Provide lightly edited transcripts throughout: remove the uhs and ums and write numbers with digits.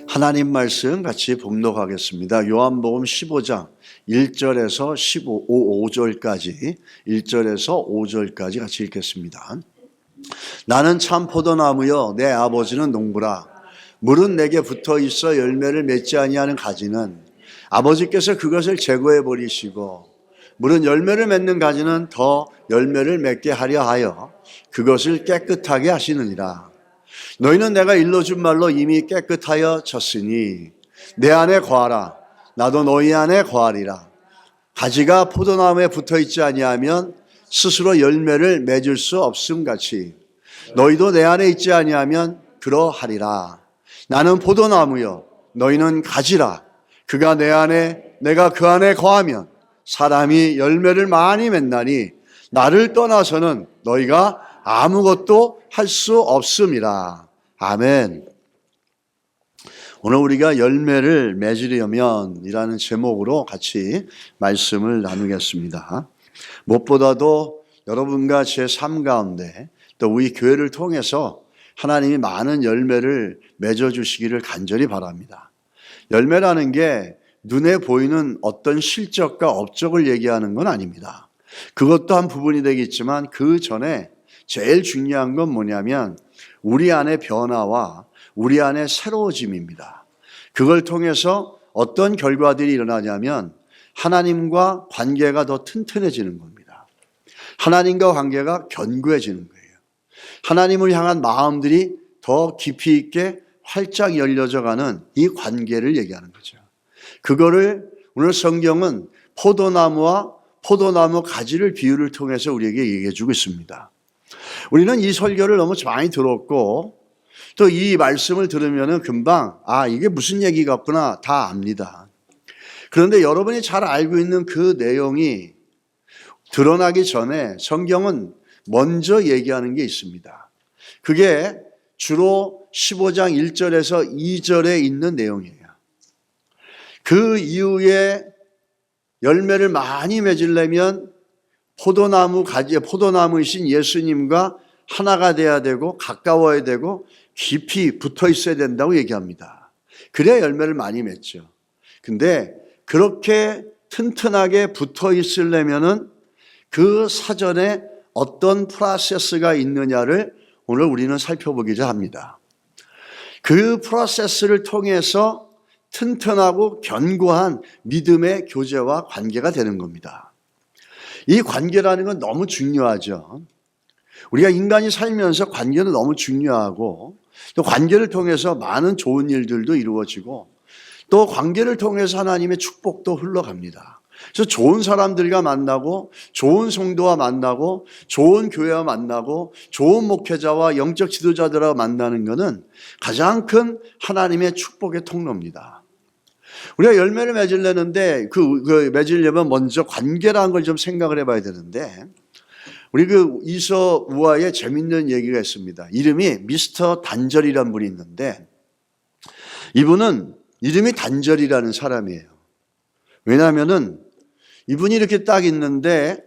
하나님 말씀 같이 봉독하겠습니다. 요한복음 15장 1절에서 5절까지 1절에서 5절까지 같이 읽겠습니다. 나는 참 포도나무여 내 아버지는 농부라. 물은 내게 붙어 있어 열매를 맺지 아니하는 가지는 아버지께서 그것을 제거해 버리시고 물은 열매를 맺는 가지는 더 열매를 맺게 하려 하여 그것을 깨끗하게 하시느니라. 너희는 내가 일러준 말로 이미 깨끗하여 졌으니 내 안에 거하라. 나도 너희 안에 거하리라. 가지가 포도나무에 붙어있지 아니하면 스스로 열매를 맺을 수 없음 같이 너희도 내 안에 있지 아니하면 그러하리라. 나는 포도나무요 너희는 가지라. 그가 내 안에 내가 그 안에 거하면 사람이 열매를 많이 맺나니 나를 떠나서는 너희가 아무것도 할 수 없음이라. 아멘. 오늘 우리가 열매를 맺으려면 이라는 제목으로 같이 말씀을 나누겠습니다. 무엇보다도 여러분과 제 삶 가운데 또 우리 교회를 통해서 하나님이 많은 열매를 맺어주시기를 간절히 바랍니다. 열매라는 게 눈에 보이는 어떤 실적과 업적을 얘기하는 건 아닙니다. 그것도 한 부분이 되겠지만 그 전에 제일 중요한 건 뭐냐면 우리 안의 변화와 우리 안의 새로워짐입니다. 그걸 통해서 어떤 결과들이 일어나냐면 하나님과 관계가 더 튼튼해지는 겁니다. 하나님과 관계가 견고해지는 거예요. 하나님을 향한 마음들이 더 깊이 있게 활짝 열려져 가는 이 관계를 얘기하는 거죠. 그거를 오늘 성경은 포도나무와 포도나무 가지를 비유를 통해서 우리에게 얘기해 주고 있습니다. 우리는 이 설교를 너무 많이 들었고 또 이 말씀을 들으면 금방 이게 무슨 얘기 같구나 다 압니다. 그런데 여러분이 잘 알고 있는 그 내용이 드러나기 전에 성경은 먼저 얘기하는 게 있습니다. 그게 주로 15장 1절에서 2절에 있는 내용이에요. 그 이후에 열매를 많이 맺으려면 포도나무 가지에 포도나무이신 예수님과 하나가 돼야 되고 가까워야 되고 깊이 붙어 있어야 된다고 얘기합니다. 그래야 열매를 많이 맺죠. 근데 그렇게 튼튼하게 붙어 있으려면은 그 사전에 어떤 프로세스가 있느냐를 오늘 우리는 살펴보기자 합니다. 그 프로세스를 통해서 튼튼하고 견고한 믿음의 교제와 관계가 되는 겁니다. 이 관계라는 건 너무 중요하죠. 우리가 인간이 살면서 관계는 너무 중요하고 또 관계를 통해서 많은 좋은 일들도 이루어지고 또 관계를 통해서 하나님의 축복도 흘러갑니다. 그래서 좋은 사람들과 만나고 좋은 성도와 만나고 좋은 교회와 만나고 좋은 목회자와 영적 지도자들과 만나는 것은 가장 큰 하나님의 축복의 통로입니다. 우리가 열매를 맺으려는데 맺으려면 먼저 관계라는 걸 좀 생각을 해봐야 되는데 우리 이서 우화에 재밌는 얘기가 있습니다. 이름이 미스터 단절이라는 분이 있는데 이분은 이름이 단절이라는 사람이에요. 왜냐하면은 이분이 이렇게 딱 있는데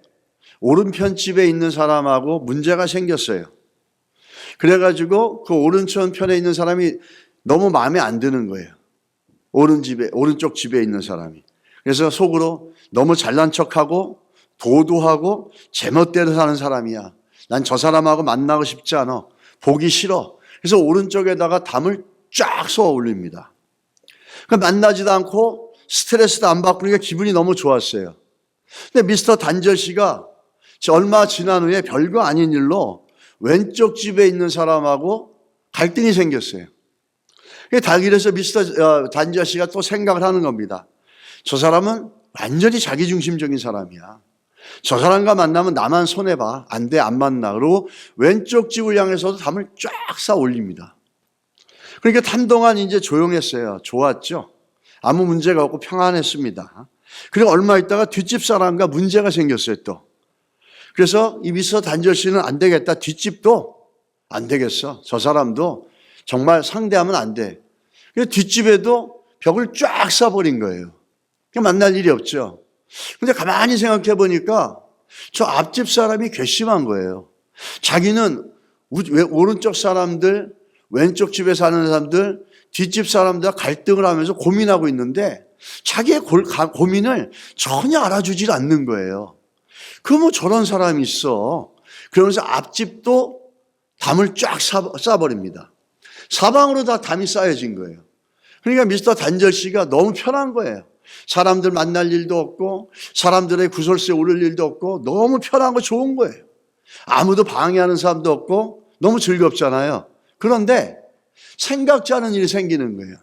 오른편 집에 있는 사람하고 문제가 생겼어요. 그래가지고 그 오른쪽 편에 있는 사람이 너무 마음에 안 드는 거예요. 오른쪽 집에 있는 사람이. 그래서 속으로 너무 잘난 척하고 도도하고 제멋대로 사는 사람이야. 난 저 사람하고 만나고 싶지 않아. 보기 싫어. 그래서 오른쪽에다가 담을 쫙 쏘아 올립니다. 만나지도 않고 스트레스도 안 받고 그러니까 기분이 너무 좋았어요. 근데 미스터 단절 씨가 얼마 지난 후에 별거 아닌 일로 왼쪽 집에 있는 사람하고 갈등이 생겼어요. 그래서 미스터 단절 씨가 또 생각을 하는 겁니다. 저 사람은 완전히 자기중심적인 사람이야. 저 사람과 만나면 나만 손해봐. 안 돼, 안 만나. 그리고 왼쪽 집을 향해서도 담을 쫙 쌓아 올립니다. 그러니까 한동안 이제 조용했어요. 좋았죠. 아무 문제가 없고 평안했습니다. 그리고 얼마 있다가 뒷집 사람과 문제가 생겼어요, 또. 그래서 이 미스터 단절 씨는 안 되겠다. 뒷집도 안 되겠어. 저 사람도 정말 상대하면 안 돼. 그래서 뒷집에도 벽을 쫙 쏴버린 거예요. 만날 일이 없죠. 근데 가만히 생각해 보니까 저 앞집 사람이 괘씸한 거예요. 자기는 오른쪽 사람들 왼쪽 집에 사는 사람들, 뒷집 사람들과 갈등을 하면서 고민하고 있는데 자기의 고민을 전혀 알아주질 않는 거예요. 뭐 저런 사람이 있어. 그러면서 앞집도 담을 쫙 싸버립니다. 사방으로 다 담이 쌓여진 거예요. 그러니까 미스터 단절 씨가 너무 편한 거예요. 사람들 만날 일도 없고 사람들의 구설수에 오를 일도 없고 너무 편하고 좋은 거예요. 아무도 방해하는 사람도 없고 너무 즐겁잖아요. 그런데 생각지 않은 일이 생기는 거예요.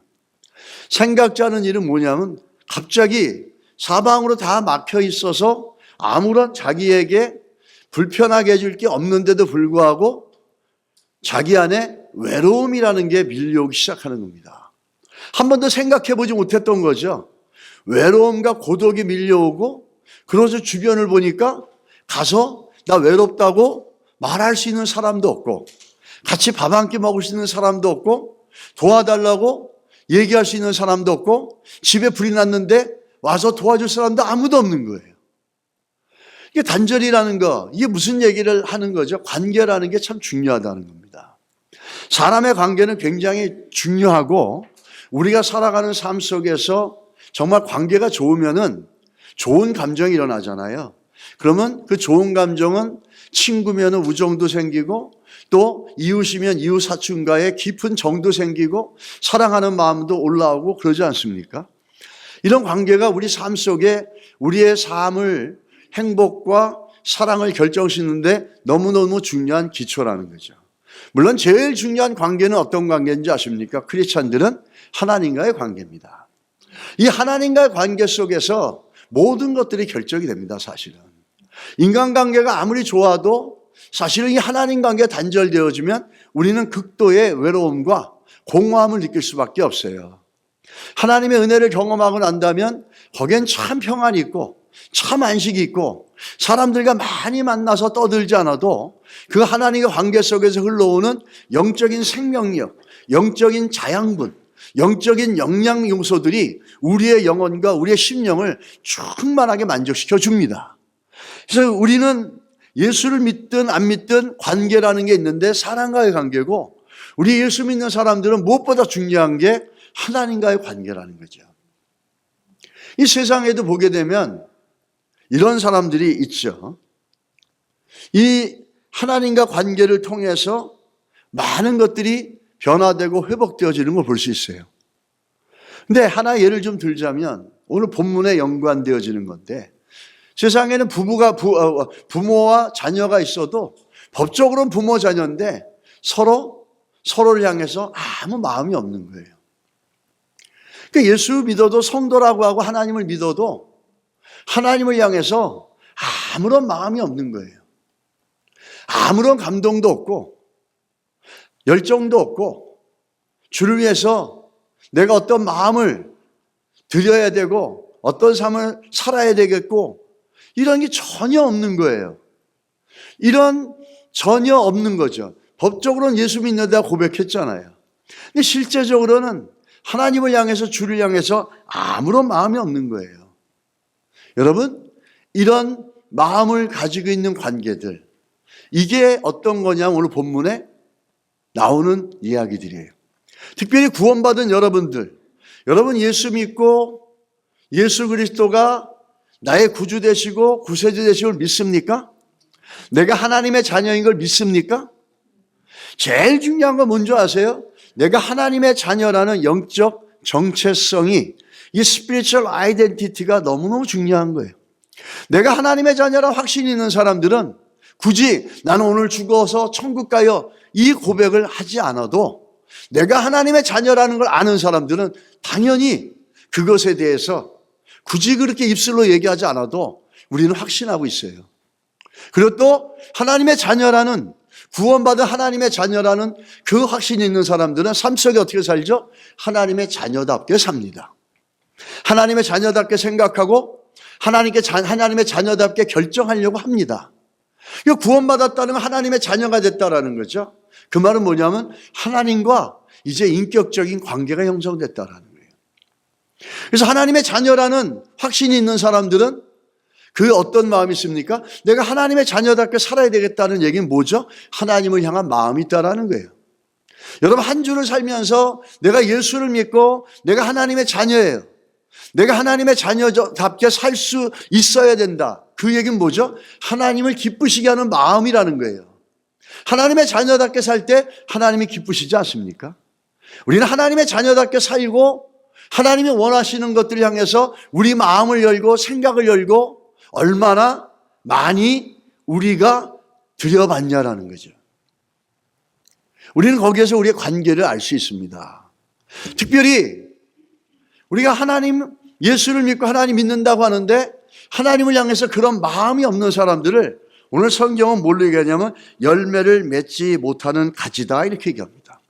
생각지 않은 일은 뭐냐면 갑자기 사방으로 다 막혀 있어서 아무런 자기에게 불편하게 해줄 게 없는데도 불구하고 자기 안에 외로움이라는 게 밀려오기 시작하는 겁니다. 한 번도 생각해 보지 못했던 거죠. 외로움과 고독이 밀려오고 그래서 주변을 보니까 가서 나 외롭다고 말할 수 있는 사람도 없고 같이 밥 한 끼 먹을 수 있는 사람도 없고 도와달라고 얘기할 수 있는 사람도 없고 집에 불이 났는데 와서 도와줄 사람도 아무도 없는 거예요. 이게 단절이라는 거, 이게 무슨 얘기를 하는 거죠? 관계라는 게 참 중요하다는 겁니다. 사람의 관계는 굉장히 중요하고 우리가 살아가는 삶 속에서 정말 관계가 좋으면은 좋은 감정이 일어나잖아요. 그러면 그 좋은 감정은 친구면 우정도 생기고 또 이웃이면 이웃 사촌과의 깊은 정도 생기고 사랑하는 마음도 올라오고 그러지 않습니까? 이런 관계가 우리 삶 속에 우리의 삶을 행복과 사랑을 결정짓는데 너무너무 중요한 기초라는 거죠. 물론 제일 중요한 관계는 어떤 관계인지 아십니까? 크리스찬들은 하나님과의 관계입니다. 이 하나님과의 관계 속에서 모든 것들이 결정이 됩니다, 사실은. 인간관계가 아무리 좋아도 사실은 이 하나님 관계가 단절되어지면 우리는 극도의 외로움과 공허함을 느낄 수밖에 없어요. 하나님의 은혜를 경험하고 난다면 거기엔 참 평안이 있고 참 안식이 있고 사람들과 많이 만나서 떠들지 않아도 그 하나님의 관계 속에서 흘러오는 영적인 생명력, 영적인 자양분, 영적인 영양 요소들이 우리의 영혼과 우리의 심령을 충만하게 만족시켜 줍니다. 그래서 우리는 예수를 믿든 안 믿든 관계라는 게 있는데 사람과의 관계고 우리 예수 믿는 사람들은 무엇보다 중요한 게 하나님과의 관계라는 거죠. 이 세상에도 보게 되면 이런 사람들이 있죠. 이 하나님과 관계를 통해서 많은 것들이 변화되고 회복되어지는 걸 볼 수 있어요. 근데 하나 예를 좀 들자면 오늘 본문에 연관되어지는 건데 세상에는 부모와 자녀가 있어도 법적으로는 부모 자녀인데 서로를 향해서 아무 마음이 없는 거예요. 그러니까 예수 믿어도 성도라고 하고 하나님을 믿어도 하나님을 향해서 아무런 마음이 없는 거예요. 아무런 감동도 없고 열정도 없고 주를 위해서 내가 어떤 마음을 드려야 되고 어떤 삶을 살아야 되겠고 이런 게 전혀 없는 거예요. 이런 전혀 없는 거죠. 법적으로는 예수 믿는다 고백했잖아요. 근데 실제적으로는 하나님을 향해서 주를 향해서 아무런 마음이 없는 거예요. 여러분, 이런 마음을 가지고 있는 관계들, 이게 어떤 거냐면 오늘 본문에 나오는 이야기들이에요. 특별히 구원받은 여러분들, 여러분 예수 믿고 예수 그리스도가 나의 구주 되시고 구세주 되시고 믿습니까? 내가 하나님의 자녀인 걸 믿습니까? 제일 중요한 건 뭔지 아세요? 내가 하나님의 자녀라는 영적 정체성이 이 스피리추얼 아이덴티티가 너무너무 중요한 거예요. 내가 하나님의 자녀라는 확신이 있는 사람들은 굳이 나는 오늘 죽어서 천국 가요 이 고백을 하지 않아도 내가 하나님의 자녀라는 걸 아는 사람들은 당연히 그것에 대해서 굳이 그렇게 입술로 얘기하지 않아도 우리는 확신하고 있어요. 그리고 또 하나님의 자녀라는 구원받은 하나님의 자녀라는 그 확신이 있는 사람들은 삶 속에 어떻게 살죠? 하나님의 자녀답게 삽니다. 하나님의 자녀답게 생각하고 하나님의 자녀답게 결정하려고 합니다. 이거 구원받았다는 건 하나님의 자녀가 됐다라는 거죠. 그 말은 뭐냐면 하나님과 이제 인격적인 관계가 형성됐다라는 거예요. 그래서 하나님의 자녀라는 확신이 있는 사람들은 그 어떤 마음이 있습니까? 내가 하나님의 자녀답게 살아야 되겠다는 얘기는 뭐죠? 하나님을 향한 마음이 있다라는 거예요. 여러분, 한 주를 살면서 내가 예수를 믿고 내가 하나님의 자녀예요. 내가 하나님의 자녀답게 살 수 있어야 된다. 그 얘기는 뭐죠? 하나님을 기쁘시게 하는 마음이라는 거예요. 하나님의 자녀답게 살 때 하나님이 기쁘시지 않습니까? 우리는 하나님의 자녀답게 살고 하나님이 원하시는 것들을 향해서 우리 마음을 열고 생각을 열고 얼마나 많이 우리가 들여받냐라는 거죠. 우리는 거기에서 우리의 관계를 알 수 있습니다. 특별히 우리가 하나님, 예수를 믿고 하나님 믿는다고 하는데 하나님을 향해서 그런 마음이 없는 사람들을 오늘 성경은 뭘로 얘기하냐면 열매를 맺지 못하는 가지다 이렇게 얘기합니다.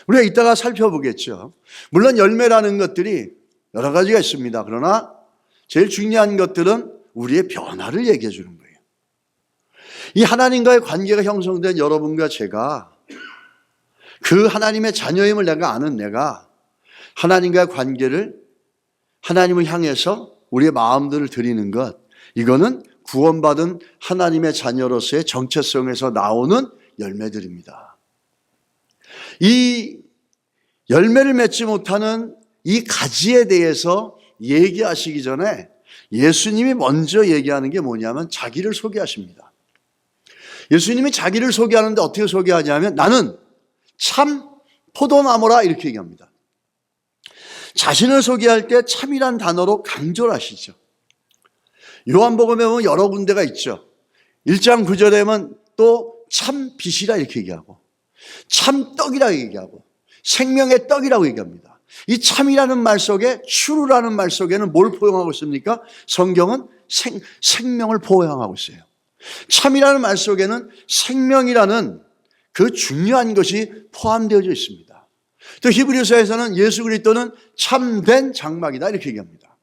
우리가 이따가 살펴보겠죠. 물론 열매라는 것들이 여러 가지가 있습니다. 그러나 제일 중요한 것들은 우리의 변화를 얘기해 주는 거예요. 이 하나님과의 관계가 형성된 여러분과 제가 그 하나님의 자녀임을 내가 아는 내가 하나님과의 관계를 하나님을 향해서 우리의 마음들을 드리는 것, 이거는 구원받은 하나님의 자녀로서의 정체성에서 나오는 열매들입니다. 이 열매를 맺지 못하는 이 가지에 대해서 얘기하시기 전에 예수님이 먼저 얘기하는 게 뭐냐면 자기를 소개하십니다. 예수님이 자기를 소개하는데 어떻게 소개하냐면 나는 참 포도나무라 이렇게 얘기합니다. 자신을 소개할 때 참이란 단어로 강조를 하시죠. 요한복음에 보면 여러 군데가 있죠. 1장 9절에 보면 또 참빛이라 이렇게 얘기하고 참떡이라고 얘기하고 생명의 떡이라고 얘기합니다. 이 참이라는 말 속에 true라는 말 속에는 뭘 포용하고 있습니까? 성경은 생명을 포용하고 있어요. 참이라는 말 속에는 생명이라는 그 중요한 것이 포함되어 있습니다. 또 히브리서에서는 예수 그리스도는 참된 장막이다 이렇게 얘기합니다.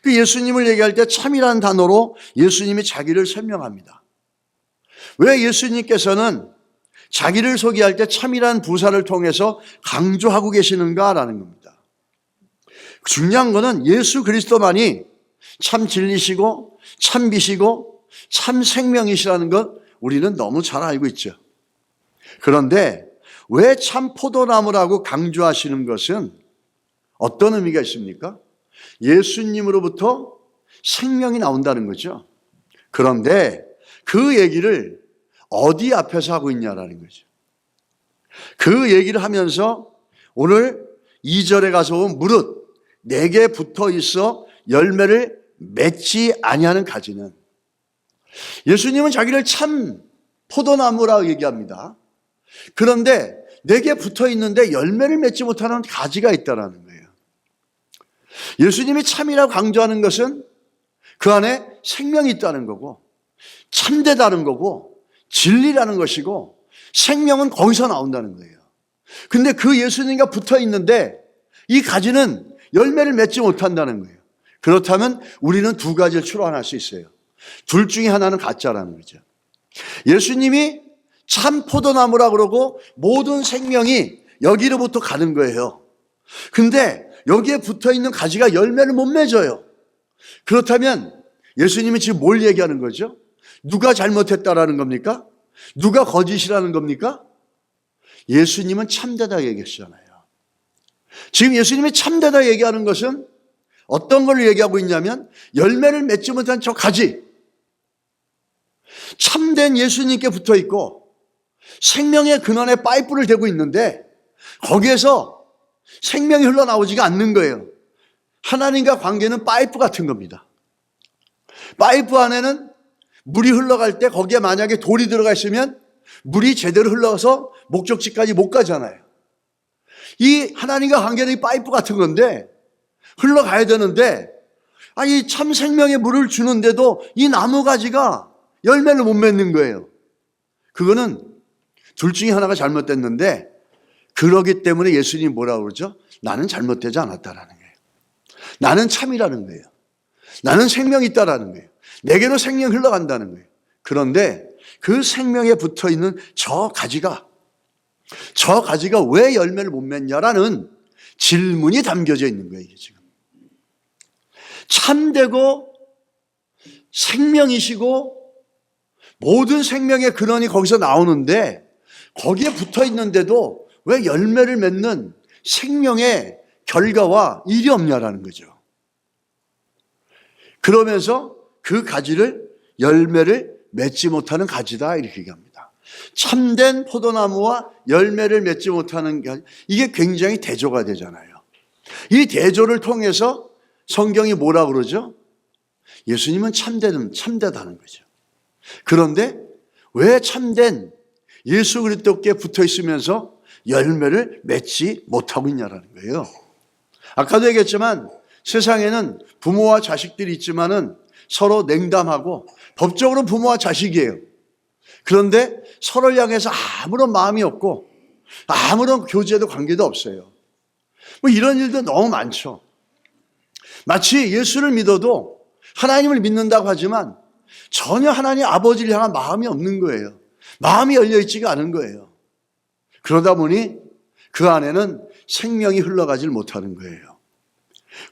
그 예수님을 얘기할 때 참이라는 단어로 예수님이 자기를 설명합니다. 왜 예수님께서는 자기를 소개할 때 참이라는 부사를 통해서 강조하고 계시는가라는 겁니다. 중요한 것은 예수 그리스도만이 참 진리시고 참 빛이고 참 생명이시라는 것 우리는 너무 잘 알고 있죠. 그런데 왜 참 포도나무라고 강조하시는 것은 어떤 의미가 있습니까? 예수님으로부터 생명이 나온다는 거죠. 그런데 그 얘기를 어디 앞에서 하고 있냐라는 거죠. 그 얘기를 하면서 오늘 2절에 가서 보면 무릇 내게 붙어 있어 열매를 맺지 아니하는 가지는, 예수님은 자기를 참 포도나무라고 얘기합니다. 그런데 내게 붙어 있는데 열매를 맺지 못하는 가지가 있다는 거예요. 예수님이 참이라고 강조하는 것은 그 안에 생명이 있다는 거고 참되다는 거고 진리라는 것이고 생명은 거기서 나온다는 거예요. 근데 그 예수님과 붙어 있는데 이 가지는 열매를 맺지 못한다는 거예요. 그렇다면 우리는 두 가지를 추론할 수 있어요. 둘 중에 하나는 가짜라는 거죠. 예수님이 참 포도나무라 그러고 모든 생명이 여기로부터 가는 거예요. 근데 여기에 붙어있는 가지가 열매를 못 맺어요. 그렇다면 예수님이 지금 뭘 얘기하는 거죠? 누가 잘못했다라는 겁니까? 누가 거짓이라는 겁니까? 예수님은 참되다 얘기하시잖아요. 지금 예수님이 참되다 얘기하는 것은 어떤 걸 얘기하고 있냐면 열매를 맺지 못한 저 가지, 참된 예수님께 붙어 있고 생명의 근원에 파이프를 대고 있는데 거기에서 생명이 흘러나오지가 않는 거예요. 하나님과 관계는 파이프 같은 겁니다. 파이프 안에는 물이 흘러갈 때 거기에 만약에 돌이 들어가 있으면 물이 제대로 흘러가서 목적지까지 못 가잖아요. 이 하나님과 관계는 이 파이프 같은 건데 흘러가야 되는데 이 참 생명의 물을 주는데도 이 나무 가지가 열매를 못 맺는 거예요. 그거는 둘 중에 하나가 잘못됐는데 그러기 때문에 예수님이 뭐라고 그러죠? 나는 잘못되지 않았다라는 거예요. 나는 참이라는 거예요. 나는 생명이 있다라는 거예요. 내게로 생명이 흘러간다는 거예요. 그런데 그 생명에 붙어있는 저 가지가 왜 열매를 못 맺냐라는 질문이 담겨져 있는 거예요. 이게 지금 참되고 생명이시고 모든 생명의 근원이 거기서 나오는데 거기에 붙어 있는데도 왜 열매를 맺는 생명의 결과와 일이 없냐라는 거죠. 그러면서 그 가지를 열매를 맺지 못하는 가지다 이렇게 얘기합니다. 참된 포도나무와 열매를 맺지 못하는 가지, 이게 굉장히 대조가 되잖아요. 이 대조를 통해서 성경이 뭐라 그러죠? 예수님은 참되다는 거죠. 그런데 왜 참된 예수 그리스도께 붙어 있으면서 열매를 맺지 못하고 있냐라는 거예요. 아까도 얘기했지만 세상에는 부모와 자식들이 있지만은 서로 냉담하고 법적으로 부모와 자식이에요. 그런데 서로를 향해서 아무런 마음이 없고 아무런 교제도 관계도 없어요. 뭐 이런 일도 너무 많죠. 마치 예수를 믿어도 하나님을 믿는다고 하지만 전혀 하나님 아버지를 향한 마음이 없는 거예요. 마음이 열려있지가 않은 거예요. 그러다 보니 그 안에는 생명이 흘러가질 못하는 거예요.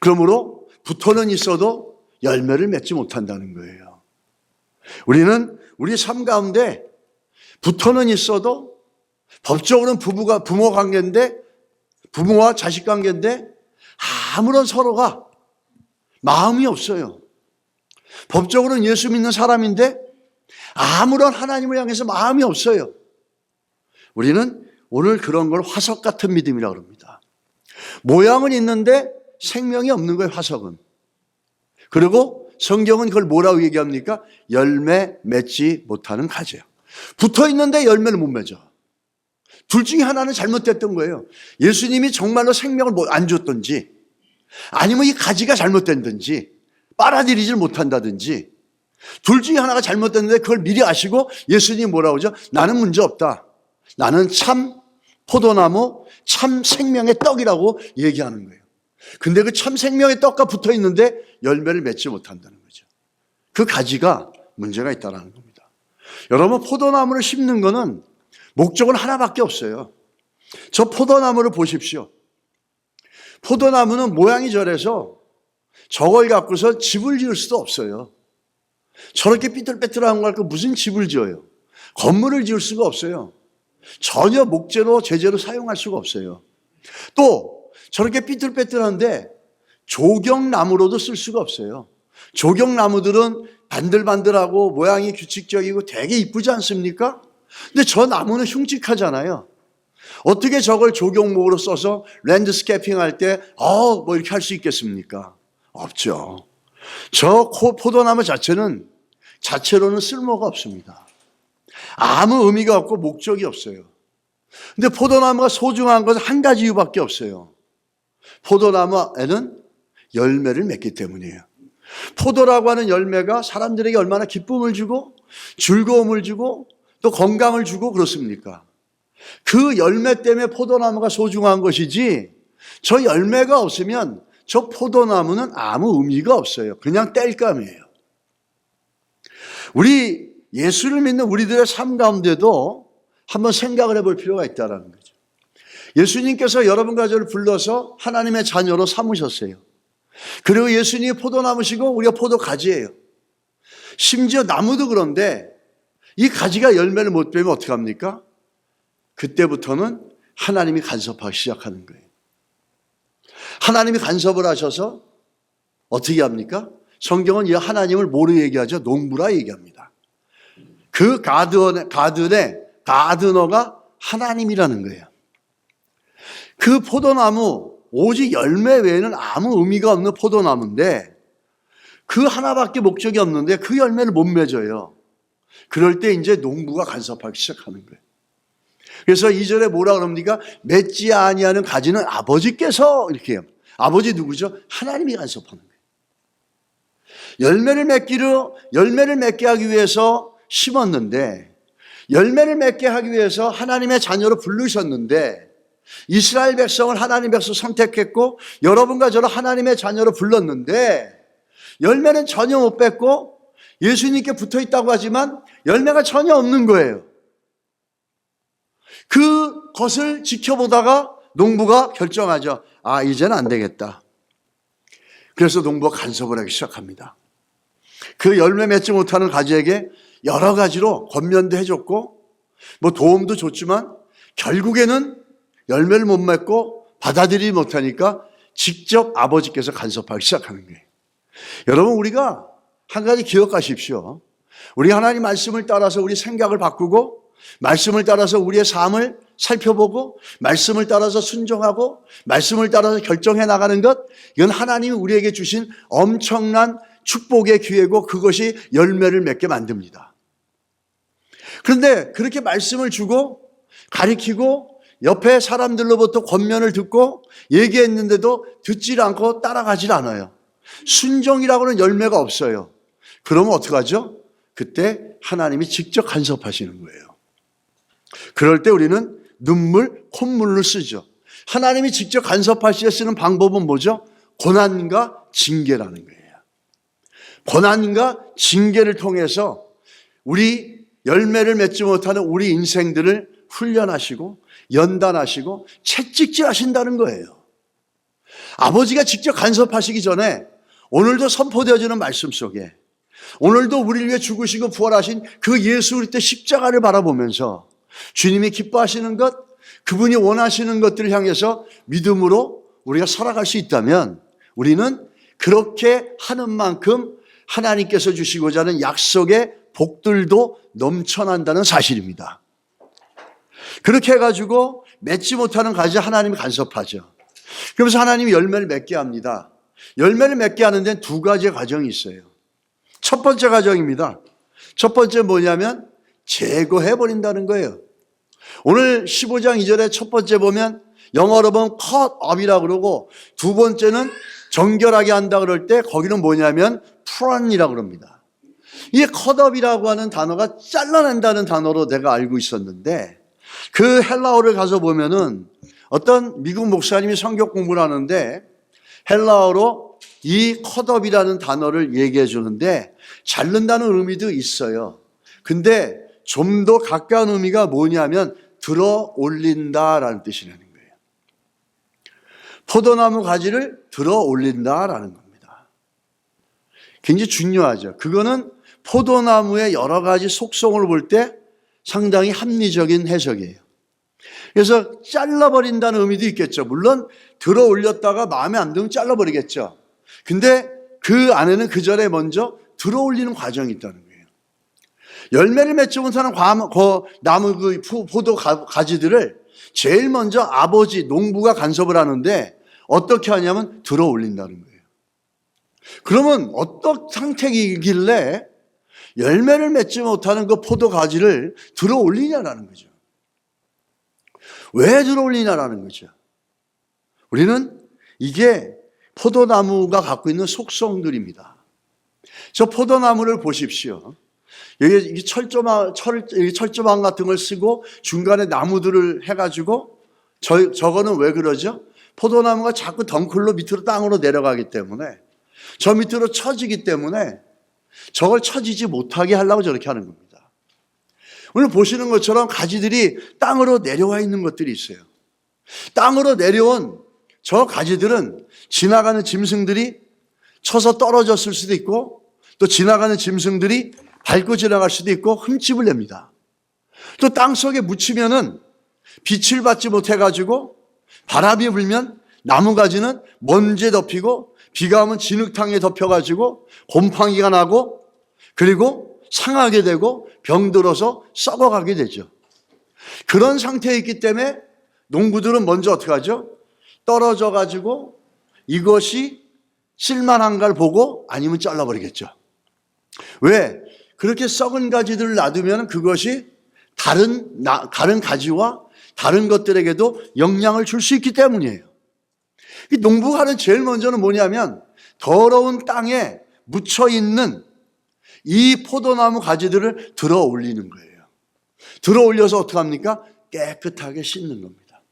그러므로 붙어는 있어도 열매를 맺지 못한다는 거예요. 우리는 우리 삶 가운데 붙어는 있어도 법적으로는 부모 관계인데, 부모와 자식 관계인데 아무런 서로가 마음이 없어요. 법적으로는 예수 믿는 사람인데 아무런 하나님을 향해서 마음이 없어요. 우리는 오늘 그런 걸 화석 같은 믿음이라고 합니다. 모양은 있는데 생명이 없는 거예요, 화석은. 그리고 성경은 그걸 뭐라고 얘기합니까? 열매 맺지 못하는 가지예요. 붙어 있는데 열매를 못 맺어. 둘 중에 하나는 잘못됐던 거예요. 예수님이 정말로 생명을 안 줬든지, 아니면 이 가지가 잘못된든지, 빨아들이질 못한다든지, 둘 중에 하나가 잘못됐는데 그걸 미리 아시고 예수님이 뭐라고 하죠? 나는 문제 없다. 나는 참 포도나무, 참 생명의 떡이라고 얘기하는 거예요. 근데 그 참 생명의 떡과 붙어 있는데 열매를 맺지 못한다는 거죠. 그 가지가 문제가 있다는 겁니다. 여러분, 포도나무를 심는 거는 목적은 하나밖에 없어요. 저 포도나무를 보십시오. 포도나무는 모양이 저래서 저걸 갖고서 집을 지을 수도 없어요. 저렇게 삐뚤빼뚤한 걸 갖고 무슨 집을 지어요? 건물을 지을 수가 없어요. 전혀 목재로 제재로 사용할 수가 없어요. 또 저렇게 삐뚤빼뚤한데 조경나무로도 쓸 수가 없어요. 조경나무들은 반들반들하고 모양이 규칙적이고 되게 이쁘지 않습니까? 근데 저 나무는 흉측하잖아요. 어떻게 저걸 조경목으로 써서 랜드스케이핑 할 때 뭐 이렇게 할 수 있겠습니까? 없죠. 저 포도나무 자체로는 쓸모가 없습니다. 아무 의미가 없고 목적이 없어요. 근데 포도나무가 소중한 것은 한 가지 이유밖에 없어요. 포도나무에는 열매를 맺기 때문이에요. 포도라고 하는 열매가 사람들에게 얼마나 기쁨을 주고 즐거움을 주고 또 건강을 주고 그렇습니까? 그 열매 때문에 포도나무가 소중한 것이지, 저 열매가 없으면 저 포도나무는 아무 의미가 없어요. 그냥 땔감이에요. 우리 예수를 믿는 우리들의 삶 가운데도 한번 생각을 해볼 필요가 있다는 거죠. 예수님께서 여러분과 저를 불러서 하나님의 자녀로 삼으셨어요. 그리고 예수님이 포도나무시고 우리가 포도가지예요. 심지어 나무도 그런데 이 가지가 열매를 못 맺으면 어떡합니까? 그때부터는 하나님이 간섭하기 시작하는 거예요. 하나님이 간섭을 하셔서 어떻게 합니까? 성경은 이 하나님을 뭐로 얘기하죠? 농부라 얘기합니다. 그 가드너가 하나님이라는 거예요. 그 포도나무, 오직 열매 외에는 아무 의미가 없는 포도나무인데 그 하나밖에 목적이 없는데 그 열매를 못 맺어요. 그럴 때 이제 농부가 간섭하기 시작하는 거예요. 그래서 2절에 뭐라 그럽니까? 맺지 아니하는 가지는 아버지께서 이렇게 해요. 아버지 누구죠? 하나님이 간섭하는 거예요. 열매를 맺게 하기 위해서 심었는데, 열매를 맺게 하기 위해서 하나님의 자녀로 부르셨는데, 이스라엘 백성을 하나님 백성 선택했고 여러분과 저를 하나님의 자녀로 불렀는데 열매는 전혀 못 맺고 예수님께 붙어 있다고 하지만 열매가 전혀 없는 거예요. 그것을 지켜보다가 농부가 결정하죠. 이제는 안 되겠다. 그래서 농부가 간섭을 하기 시작합니다. 그 열매 맺지 못하는 가지에게 여러 가지로 권면도 해줬고 뭐 도움도 줬지만 결국에는 열매를 못 맺고 받아들이지 못하니까 직접 아버지께서 간섭하기 시작하는 거예요. 여러분, 우리가 한 가지 기억하십시오. 우리 하나님 말씀을 따라서 우리 생각을 바꾸고, 말씀을 따라서 우리의 삶을 살펴보고, 말씀을 따라서 순종하고, 말씀을 따라서 결정해 나가는 것, 이건 하나님이 우리에게 주신 엄청난 축복의 기회고, 그것이 열매를 맺게 만듭니다. 그런데 그렇게 말씀을 주고 가리키고 옆에 사람들로부터 권면을 듣고 얘기했는데도 듣질 않고 따라가질 않아요. 순종이라고는 열매가 없어요. 그러면 어떡하죠? 그때 하나님이 직접 간섭하시는 거예요. 그럴 때 우리는 눈물, 콧물을 쓰죠. 하나님이 직접 간섭하시려 쓰는 방법은 뭐죠? 고난과 징계라는 거예요. 고난과 징계를 통해서 우리 열매를 맺지 못하는 우리 인생들을 훈련하시고 연단하시고 채찍질하신다는 거예요. 아버지가 직접 간섭하시기 전에 오늘도 선포되어지는 말씀 속에 오늘도 우리를 위해 죽으시고 부활하신 그 예수 그리스도의 십자가를 바라보면서 주님이 기뻐하시는 것, 그분이 원하시는 것들을 향해서 믿음으로 우리가 살아갈 수 있다면 우리는 그렇게 하는 만큼 하나님께서 주시고자 하는 약속의 복들도 넘쳐난다는 사실입니다. 그렇게 해가지고 맺지 못하는 가지 하나님이 간섭하죠. 그러면서 하나님이 열매를 맺게 합니다. 열매를 맺게 하는 데는 두 가지의 과정이 있어요. 첫 번째 과정입니다. 첫 번째 뭐냐면 제거해버린다는 거예요. 오늘 15장 2절에 첫 번째 보면 영어로 보면 cut up이라고 그러고 두 번째는 정결하게 한다 그럴 때 거기는 뭐냐면 prun이라고 그럽니다. 이 cut up이라고 하는 단어가 잘라낸다는 단어로 내가 알고 있었는데 그 헬라어를 가서 보면은 어떤 미국 목사님이 성경 공부를 하는데 헬라어로 이 cut up이라는 단어를 얘기해 주는데 자른다는 의미도 있어요. 근데 좀 더 가까운 의미가 뭐냐면 들어 올린다라는 뜻이라는 거예요. 포도나무 가지를 들어 올린다라는 겁니다. 굉장히 중요하죠. 그거는 포도나무의 여러 가지 속성을 볼 때 상당히 합리적인 해석이에요. 그래서 잘라버린다는 의미도 있겠죠. 물론 들어 올렸다가 마음에 안 들면 잘라버리겠죠. 근데 그 안에는 그 전에 먼저 들어 올리는 과정이 있다는 거예요. 열매를 맺지 못하는 나무 그 포도 가지들을 제일 먼저 아버지 농부가 간섭을 하는데 어떻게 하냐면 들어 올린다는 거예요. 그러면 어떤 상태이길래 열매를 맺지 못하는 그 포도 가지를 들어 올리냐라는 거죠. 왜 들어 올리냐라는 거죠. 우리는 이게 포도나무가 갖고 있는 속성들입니다. 저 포도나무를 보십시오. 여기 철조망 같은 걸 쓰고 중간에 나무들을 해가지고 저거는 왜 그러죠? 포도나무가 자꾸 덩클로 밑으로 땅으로 내려가기 때문에 저 밑으로 처지기 때문에 저걸 처지지 못하게 하려고 저렇게 하는 겁니다. 오늘 보시는 것처럼 가지들이 땅으로 내려와 있는 것들이 있어요. 땅으로 내려온 저 가지들은 지나가는 짐승들이 쳐서 떨어졌을 수도 있고 또 지나가는 짐승들이 밟고 지나갈 수도 있고 흠집을 냅니다. 또 땅속에 묻히면은 빛을 받지 못해가지고 바람이 불면 나무가지는 먼지에 덮이고 비가 오면 진흙탕에 덮여가지고 곰팡이가 나고 그리고 상하게 되고 병들어서 썩어가게 되죠. 그런 상태에 있기 때문에 농부들은 먼저 어떻게 하죠? 떨어져가지고 이것이 쓸만한가를 보고 아니면 잘라버리겠죠. 왜? 그렇게 썩은 가지들을 놔두면 그것이 다른 가지와 다른 것들에게도 영향을 줄 수 있기 때문이에요. 농부가 하는 제일 먼저는 뭐냐면 더러운 땅에 묻혀있는 이 포도나무 가지들을 들어 올리는 거예요. 들어 올려서 어떻게 합니까? 깨끗하게 씻는 겁니다.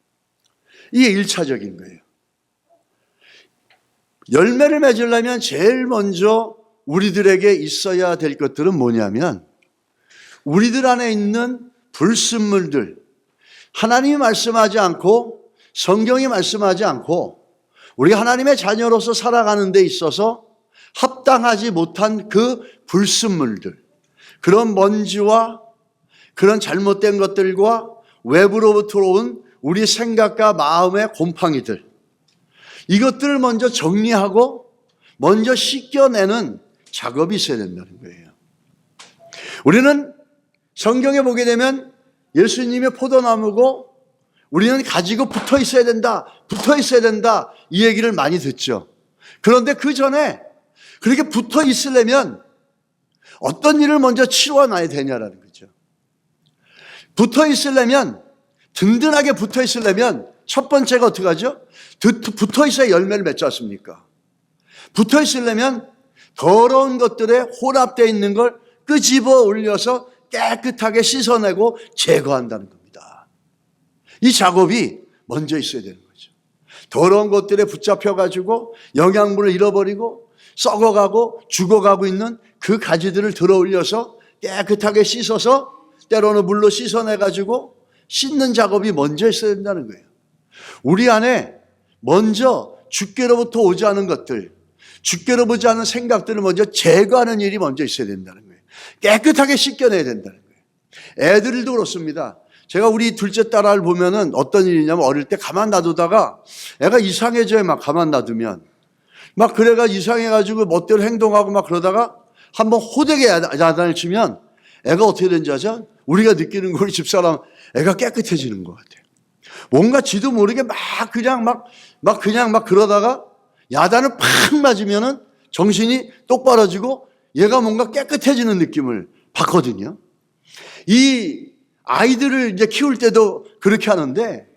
이게 1차적인 거예요. 열매를 맺으려면 제일 먼저 우리들에게 있어야 될 것들은 뭐냐면 우리들 안에 있는 불순물들, 하나님이 말씀하지 않고 성경이 말씀하지 않고 우리 하나님의 자녀로서 살아가는 데 있어서 합당하지 못한 그 불순물들, 그런 먼지와 그런 잘못된 것들과 외부로부터 온 우리 생각과 마음의 곰팡이들, 이것들을 먼저 정리하고 먼저 씻겨내는 작업이 있어야 된다는 거예요. 우리는 성경에 보게 되면 예수님의 포도나무고 우리는 가지고 붙어 있어야 된다, 붙어 있어야 된다, 이 얘기를 많이 듣죠. 그런데 그 전에 그렇게 붙어 있으려면 어떤 일을 먼저 치러야 되냐라는 거죠. 붙어 있으려면, 든든하게 붙어 있으려면 첫 번째가 어떻게 하죠? 붙어 있어야 열매를 맺지 않습니까? 붙어 있으려면 더러운 것들에 혼합되어 있는 걸 끄집어 올려서 깨끗하게 씻어내고 제거한다는 겁니다. 이 작업이 먼저 있어야 되는 거죠. 더러운 것들에 붙잡혀가지고 영양분을 잃어버리고 썩어가고 죽어가고 있는 그 가지들을 들어 올려서 깨끗하게 씻어서 때로는 물로 씻어내가지고 씻는 작업이 먼저 있어야 된다는 거예요. 우리 안에 먼저 주께로부터 오지 않은 것들, 주께로부터 오지 않은 생각들을 먼저 제거하는 일이 먼저 있어야 된다는 거예요. 깨끗하게 씻겨내야 된다는 거예요. 애들도 그렇습니다. 제가 우리 둘째 딸을 보면은 어떤 일이냐면 어릴 때 가만 놔두다가 애가 이상해져요. 막 가만 놔두면. 막 그래가 이상해가지고 멋대로 행동하고 막 그러다가 한번 호되게 야단을 치면 애가 어떻게 되는지 아죠? 우리가 느끼는 거 우리 집사람 애가 깨끗해지는 것 같아요. 뭔가 지도 모르게 그냥 그러다가 야단을 팍 맞으면은 정신이 똑바로지고 얘가 뭔가 깨끗해지는 느낌을 받거든요. 이 아이들을 이제 키울 때도 그렇게 하는데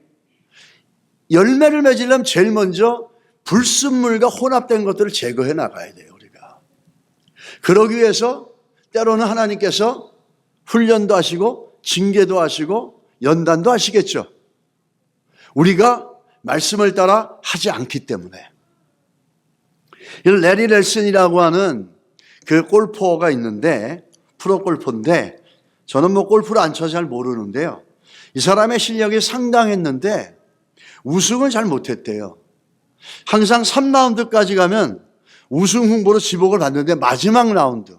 열매를 맺으려면 제일 먼저 불순물과 혼합된 것들을 제거해 나가야 돼요, 우리가. 그러기 위해서 때로는 하나님께서 훈련도 하시고 징계도 하시고 연단도 하시겠죠. 우리가 말씀을 따라 하지 않기 때문에. 레리 넬슨이라고 하는 그 골퍼가 있는데, 프로 골퍼인데, 저는 골프를 안 쳐서 잘 모르는데요. 이 사람의 실력이 상당했는데 우승은 잘 못했대요. 항상 3라운드까지 가면 우승 후보로 지목을 받는데 마지막 라운드,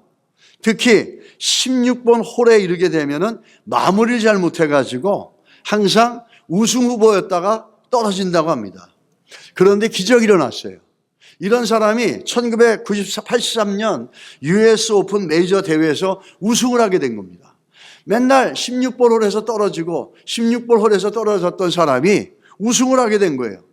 특히 16번 홀에 이르게 되면은 마무리를 잘 못해가지고 항상 우승 후보였다가 떨어진다고 합니다. 그런데 기적이 일어났어요. 이런 사람이 1983년 US 오픈 메이저 대회에서 우승을 하게 된 겁니다. 맨날 16번 홀에서 떨어지고 16번 홀에서 떨어졌던 사람이 우승을 하게 된 거예요.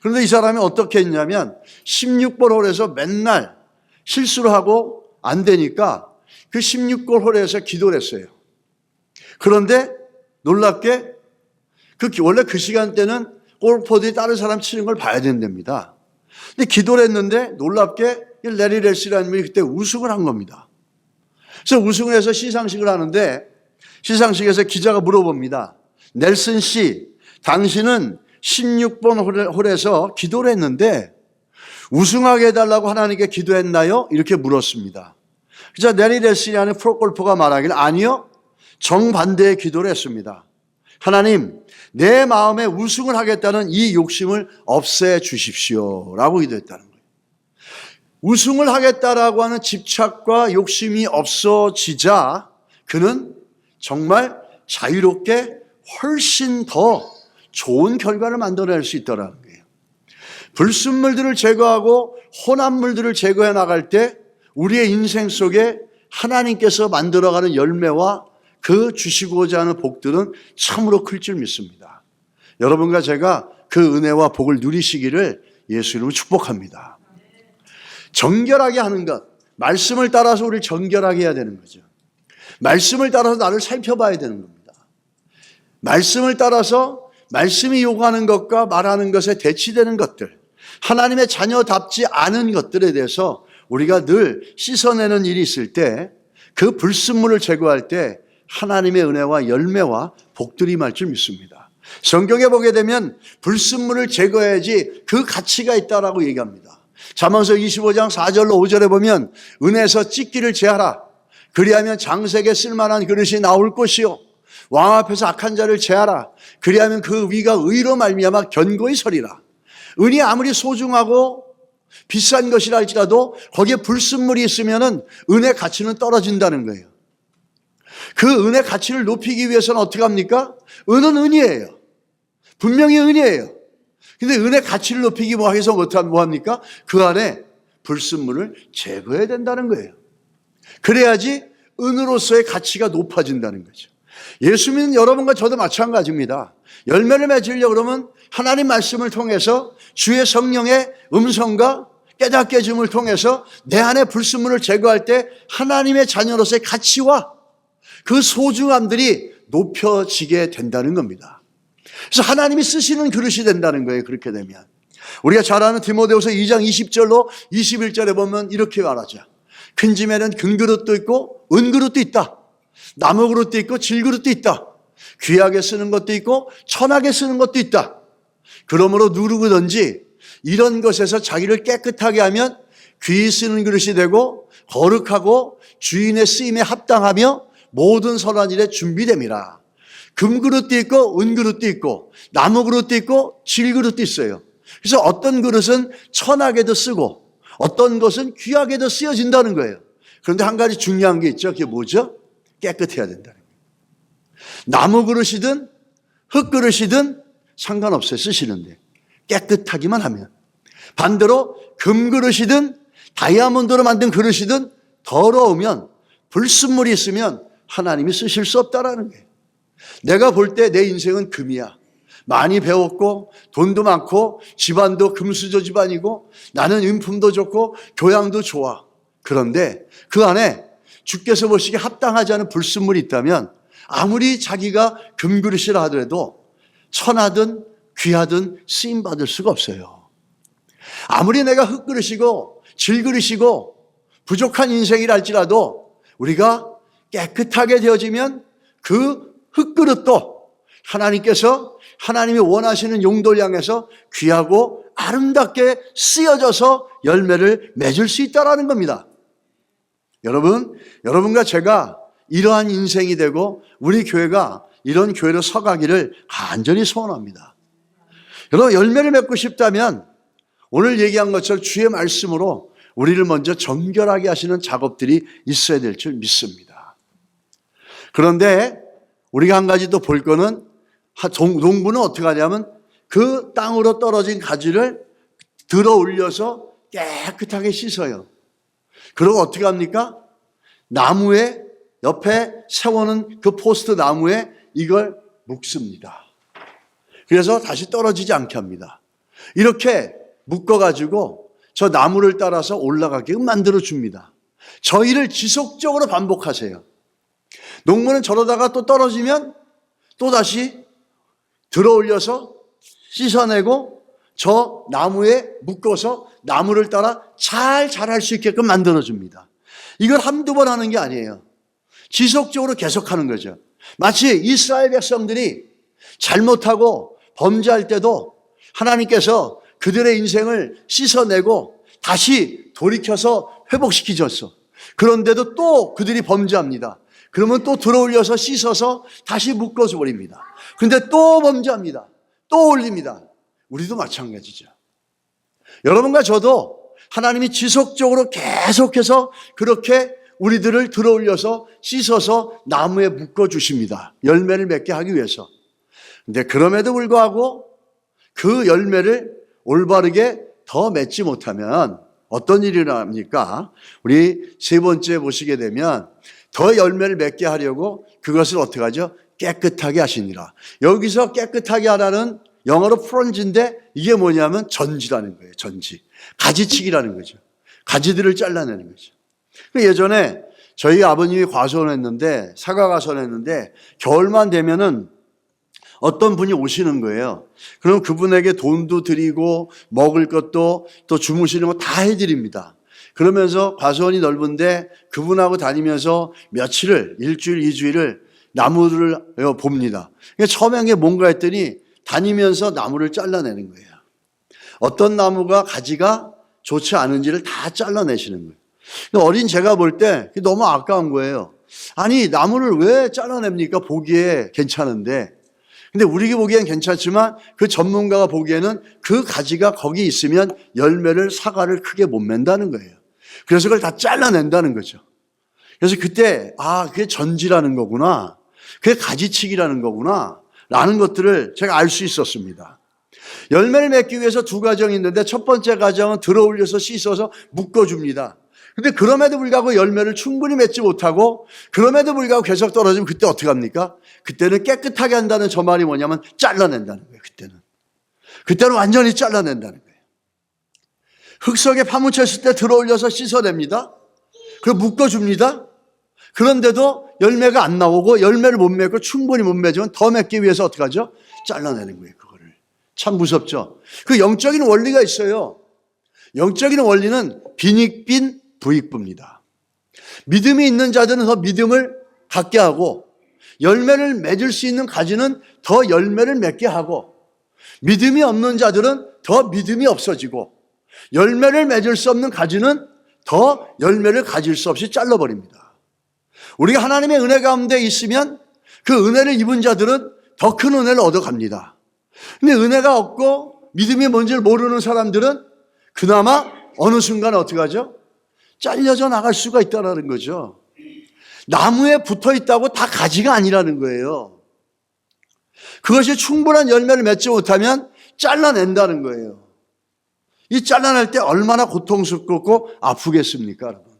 그런데 이 사람이 어떻게 했냐면 16번 홀에서 맨날 실수를 하고 안 되니까 그 16번 홀에서 기도를 했어요. 그런데 놀랍게 원래 그 시간대는 골퍼들이 다른 사람 치는 걸 봐야 된답니다. 근데 기도를 했는데 놀랍게 레리 넬슨이라는 분이 그때 우승을 한 겁니다. 그래서 우승을 해서 시상식을 하는데 시상식에서 기자가 물어봅니다. 넬슨 씨, 당신은 16번 홀에서 기도를 했는데 우승하게 해달라고 하나님께 기도했나요? 이렇게 물었습니다. 그래서 레리 넬슨이라는 프로골퍼가 말하길 아니요, 정반대의 기도를 했습니다. 하나님, 내 마음에 우승을 하겠다는 이 욕심을 없애 주십시오 라고 기도했다는 거예요. 우승을 하겠다라고 하는 집착과 욕심이 없어지자 그는 정말 자유롭게 훨씬 더 좋은 결과를 만들어낼 수 있더라는 거예요. 불순물들을 제거하고 혼합물들을 제거해 나갈 때 우리의 인생 속에 하나님께서 만들어가는 열매와 그 주시고자 하는 복들은 참으로 클 줄 믿습니다. 여러분과 제가 그 은혜와 복을 누리시기를 예수 이름으로 축복합니다. 정결하게 하는 것, 말씀을 따라서 우리를 정결하게 해야 되는 거죠. 말씀을 따라서 나를 살펴봐야 되는 겁니다. 말씀을 따라서 말씀이 요구하는 것과 말하는 것에 대치되는 것들, 하나님의 자녀답지 않은 것들에 대해서 우리가 늘 씻어내는 일이 있을 때 그 불순물을 제거할 때 하나님의 은혜와 열매와 복들이 임할 줄 믿습니다. 성경에 보게 되면 불순물을 제거해야지 그 가치가 있다라고 얘기합니다. 잠언서 25장 4절로 5절에 보면 은에서 찢기를 제하라. 그리하면 장색에 쓸만한 그릇이 나올 것이요 왕 앞에서 악한 자를 제하라. 그리하면 그 위가 의로 말미암아 견고히 서리라. 은이 아무리 소중하고 비싼 것이라 할지라도 거기에 불순물이 있으면은 은의 가치는 떨어진다는 거예요. 그 은의 가치를 높이기 위해서는 어떻게 합니까? 은은 은이에요. 분명히 은이에요. 근데 은의 가치를 높이기 위해서 뭐 합니까? 그 안에 불순물을 제거해야 된다는 거예요. 그래야지 은으로서의 가치가 높아진다는 거죠. 예수 믿는 여러분과 저도 마찬가지입니다. 열매를 맺으려고 그러면 하나님 말씀을 통해서 주의 성령의 음성과 깨닫게 해줌을 통해서 내 안에 불순물을 제거할 때 하나님의 자녀로서의 가치와 그 소중함들이 높여지게 된다는 겁니다. 그래서 하나님이 쓰시는 그릇이 된다는 거예요. 그렇게 되면 우리가 잘 아는 디모데후서 2장 20절로 21절에 보면 이렇게 말하죠. 큰 짐에는 금 그릇도 있고 은 그릇도 있다. 나무 그릇도 있고 질 그릇도 있다. 귀하게 쓰는 것도 있고 천하게 쓰는 것도 있다. 그러므로 누구든지 이런 것에서 자기를 깨끗하게 하면 귀히 쓰는 그릇이 되고 거룩하고 주인의 쓰임에 합당하며 모든 선한 일에 준비됨이라. 금 그릇도 있고 은 그릇도 있고 나무 그릇도 있고 질 그릇도 있어요. 그래서 어떤 그릇은 천하게도 쓰고 어떤 것은 귀하게도 쓰여진다는 거예요. 그런데 한 가지 중요한 게 있죠. 그게 뭐죠? 깨끗해야 된다는 거예요. 나무 그릇이든 흙 그릇이든 상관없어요. 쓰시는데 깨끗하기만 하면. 반대로 금 그릇이든 다이아몬드로 만든 그릇이든 더러우면 불순물이 있으면 하나님이 쓰실 수 없다라는 거예요. 내가 볼 때 내 인생은 금이야. 많이 배웠고 돈도 많고 집안도 금수저 집안이고 나는 인품도 좋고 교양도 좋아. 그런데 그 안에 주께서 보시기에 합당하지 않은 불순물이 있다면 아무리 자기가 금그릇이라 하더라도 천하든 귀하든 쓰임받을 수가 없어요. 아무리 내가 흙그릇이고 질그릇이고 부족한 인생이라 할지라도 우리가 깨끗하게 되어지면 그 흙그릇도 하나님께서 하나님이 원하시는 용도를 향해서 귀하고 아름답게 쓰여져서 열매를 맺을 수 있다는 겁니다. 여러분과 제가 이러한 인생이 되고 우리 교회가 이런 교회로 서가기를 간절히 소원합니다. 여러분 열매를 맺고 싶다면 오늘 얘기한 것처럼 주의 말씀으로 우리를 먼저 정결하게 하시는 작업들이 있어야 될 줄 믿습니다. 그런데 우리가 한 가지 또 볼 거는 농부는 어떻게 하냐면 그 땅으로 떨어진 가지를 들어 올려서 깨끗하게 씻어요. 그리고 어떻게 합니까? 나무에 옆에 세워놓은 그 포스트 나무에 이걸 묶습니다. 그래서 다시 떨어지지 않게 합니다. 이렇게 묶어가지고 저 나무를 따라서 올라가게끔 만들어줍니다. 저 일을 지속적으로 반복하세요. 농부는 저러다가 또 떨어지면 또 다시 들어 올려서 씻어내고 저 나무에 묶어서 나무를 따라 잘 자랄 수 있게끔 만들어줍니다. 이걸 한두 번 하는 게 아니에요. 지속적으로 계속하는 거죠. 마치 이스라엘 백성들이 잘못하고 범죄할 때도 하나님께서 그들의 인생을 씻어내고 다시 돌이켜서 회복시키셨어. 그런데도 또 그들이 범죄합니다. 그러면 또 들어올려서 씻어서 다시 묶어서 버립니다. 그런데 또 범죄합니다. 또 올립니다. 우리도 마찬가지죠. 여러분과 저도 하나님이 지속적으로 계속해서 그렇게 우리들을 들어올려서 씻어서 나무에 묶어주십니다. 열매를 맺게 하기 위해서. 근데 그럼에도 불구하고 그 열매를 올바르게 더 맺지 못하면 어떤 일이 일어납니까? 우리 세 번째 보시게 되면 더 열매를 맺게 하려고 그것을 어떻게 하죠? 깨끗하게 하시니라. 여기서 깨끗하게 하라는 영어로 프런지인데 이게 뭐냐면 전지라는 거예요. 전지. 가지치기라는 거죠. 가지들을 잘라내는 거죠. 예전에 저희 아버님이 과수원했는데 사과 과수원했는데 겨울만 되면은 어떤 분이 오시는 거예요. 그럼 그분에게 돈도 드리고 먹을 것도 또 주무시는 거 다 해드립니다. 그러면서 과수원이 넓은데 그분하고 다니면서 며칠을 일주일, 이주일을 나무를 봅니다. 처음에 이게 뭔가 했더니 다니면서 나무를 잘라내는 거예요. 어떤 나무가 가지가 좋지 않은지를 다 잘라내시는 거예요. 어린 제가 볼 때 너무 아까운 거예요. 아니 나무를 왜 잘라냅니까? 보기에 괜찮은데. 근데 우리가 보기엔 괜찮지만 그 전문가가 보기에는 그 가지가 거기 있으면 열매를 사과를 크게 못 맺는다는 거예요. 그래서 그걸 다 잘라낸다는 거죠. 그래서 그때 그게 전지라는 거구나, 그게 가지치기라는 거구나 라는 것들을 제가 알 수 있었습니다. 열매를 맺기 위해서 두 과정이 있는데 첫 번째 과정은 들어올려서 씻어서 묶어줍니다. 근데 그럼에도 불구하고 열매를 충분히 맺지 못하고 그럼에도 불구하고 계속 떨어지면 그때 어떻게 합니까? 그때는 깨끗하게 한다는 저 말이 뭐냐면 잘라낸다는 거예요. 그때는 완전히 잘라낸다는 거예요. 흙 속에 파묻혔을 때 들어올려서 씻어냅니다. 그리고 묶어줍니다. 그런데도 열매가 안 나오고 열매를 못 맺고 충분히 못 맺으면 더 맺기 위해서 어떻게 하죠? 잘라내는 거예요. 그거를. 참 무섭죠. 그 영적인 원리가 있어요. 영적인 원리는 빈익빈 부익부입니다. 믿음이 있는 자들은 더 믿음을 갖게 하고 열매를 맺을 수 있는 가지는 더 열매를 맺게 하고 믿음이 없는 자들은 더 믿음이 없어지고 열매를 맺을 수 없는 가지는 더 열매를 가질 수 없이 잘라버립니다. 우리가 하나님의 은혜 가운데 있으면 그 은혜를 입은 자들은 더 큰 은혜를 얻어갑니다. 근데 은혜가 없고 믿음이 뭔지를 모르는 사람들은 그나마 어느 순간 어떻게 하죠? 잘려져 나갈 수가 있다는 거죠. 나무에 붙어 있다고 다 가지가 아니라는 거예요. 그것이 충분한 열매를 맺지 못하면 잘라낸다는 거예요. 이 잘라낼 때 얼마나 고통스럽고 아프겠습니까, 여러분?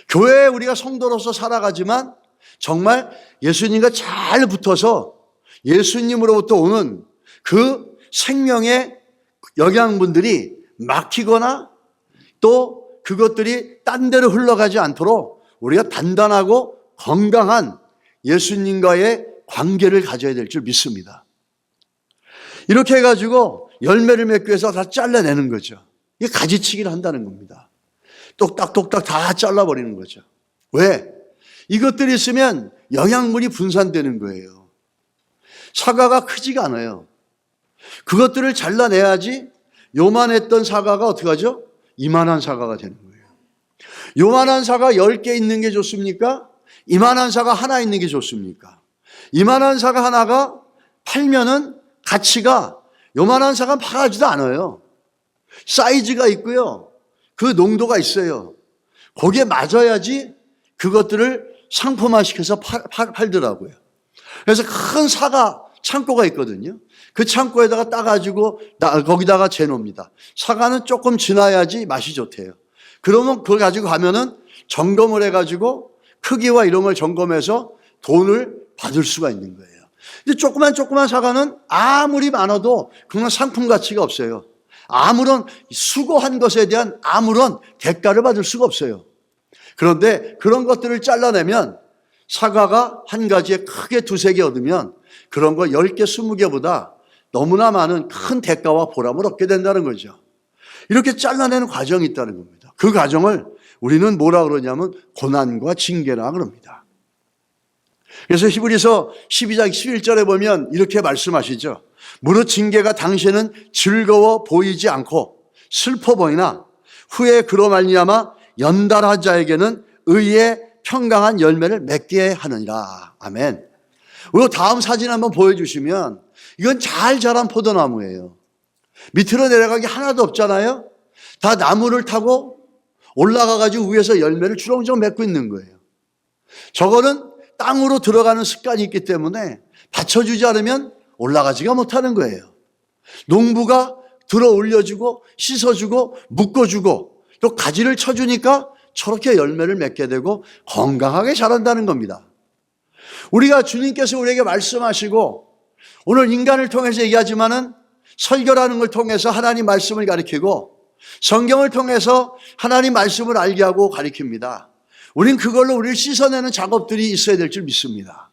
교회에 우리가 성도로서 살아가지만 정말 예수님과 잘 붙어서 예수님으로부터 오는 그 생명의 영양분들이 막히거나 또 그것들이 딴 데로 흘러가지 않도록 우리가 단단하고 건강한 예수님과의 관계를 가져야 될 줄 믿습니다. 이렇게 해가지고 열매를 맺기 위해서 다 잘라내는 거죠. 이게 가지치기를 한다는 겁니다. 똑딱똑딱 다 잘라버리는 거죠. 왜? 이것들이 있으면 영양분이 분산되는 거예요. 사과가 크지가 않아요. 그것들을 잘라내야지 요만했던 사과가 어떻게 하죠? 이만한 사과가 되는 거예요. 요만한 사과 10개 있는 게 좋습니까? 이만한 사과 하나 있는 게 좋습니까? 이만한 사과 하나가 팔면은 가치가 요만한 사과는 팔아지도 않아요. 사이즈가 있고요. 그 농도가 있어요. 거기에 맞아야지 그것들을 상품화시켜서 팔더라고요. 그래서 큰 사과 창고가 있거든요. 그 창고에다가 따가지고 거기다가 재놓습니다. 사과는 조금 지나야지 맛이 좋대요. 그러면 그걸 가지고 가면은 점검을 해가지고 크기와 이런 걸 점검해서 돈을 받을 수가 있는 거예요. 근데 조그만 사과는 아무리 많아도 그건 상품 가치가 없어요. 아무런 수고한 것에 대한 아무런 대가를 받을 수가 없어요. 그런데 그런 것들을 잘라내면 사과가 한 가지에 크게 2-3개 얻으면 그런 거 10개, 20개보다 너무나 많은 큰 대가와 보람을 얻게 된다는 거죠. 이렇게 잘라내는 과정이 있다는 겁니다. 그 과정을 우리는 뭐라 그러냐면 고난과 징계라 그럽니다. 그래서 히브리서 12장 11절에 보면 이렇게 말씀하시죠. 무릇 징계가 당시에는 즐거워 보이지 않고 슬퍼 보이나 후에 그로 말미암아 연달아 자에게는 의의 평강한 열매를 맺게 하느니라. 아멘. 그리고 다음 사진 한번 보여주시면 이건 잘 자란 포도나무예요. 밑으로 내려가기 하나도 없잖아요. 다 나무를 타고 올라가가지고 위에서 열매를 주렁주렁 맺고 있는 거예요. 저거는 땅으로 들어가는 습관이 있기 때문에 받쳐주지 않으면 올라가지가 못하는 거예요. 농부가 들어 올려주고 씻어주고 묶어주고 또 가지를 쳐주니까 저렇게 열매를 맺게 되고 건강하게 자란다는 겁니다. 우리가 주님께서 우리에게 말씀하시고 오늘 인간을 통해서 얘기하지만은 설교라는 걸 통해서 하나님 말씀을 가리키고 성경을 통해서 하나님 말씀을 알게 하고 가리킵니다. 우린 그걸로 우리를 씻어내는 작업들이 있어야 될 줄 믿습니다.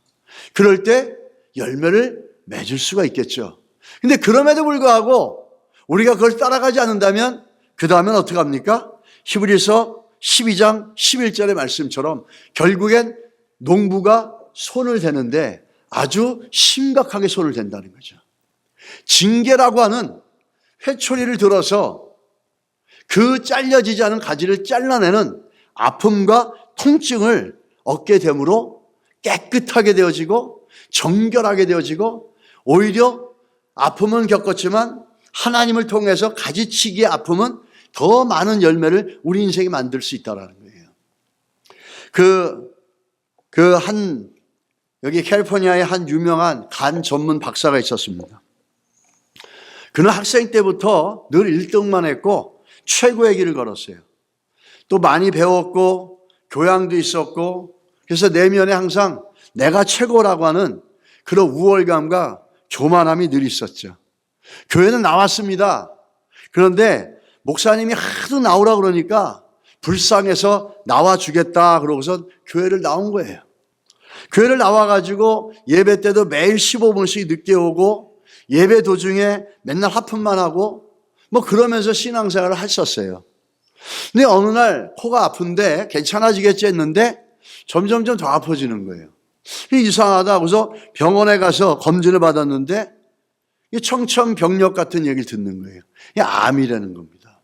그럴 때 열매를 맺을 수가 있겠죠. 근데 그럼에도 불구하고 우리가 그걸 따라가지 않는다면 그 다음엔 어떻게 합니까? 히브리서 12장 11절의 말씀처럼 결국엔 농부가 손을 대는데 아주 심각하게 손을 댄다는 거죠. 징계라고 하는 회초리를 들어서 그 잘려지지 않은 가지를 잘라내는 아픔과 통증을 얻게 되므로 깨끗하게 되어지고 정결하게 되어지고 오히려 아픔은 겪었지만 하나님을 통해서 가지치기의 아픔은 더 많은 열매를 우리 인생에 만들 수 있다는 거예요. 여기 캘리포니아에 한 유명한 간 전문 박사가 있었습니다. 그는 학생 때부터 늘 1등만 했고 최고의 길을 걸었어요. 또 많이 배웠고 교양도 있었고, 그래서 내면에 항상 내가 최고라고 하는 그런 우월감과 교만함이 늘 있었죠. 교회는 나왔습니다. 그런데 목사님이 하도 나오라 그러니까 불쌍해서 나와주겠다 그러고서 교회를 나온 거예요. 교회를 나와가지고 예배 때도 매일 15분씩 늦게 오고 예배 도중에 맨날 하품만 하고 그러면서 신앙생활을 했었어요. 근데 어느 날 코가 아픈데 괜찮아지겠지 했는데 점점 더 아파지는 거예요. 이상하다. 그래서 병원에 가서 검진을 받았는데 청천벽력 같은 얘기를 듣는 거예요. 이게 암이라는 겁니다.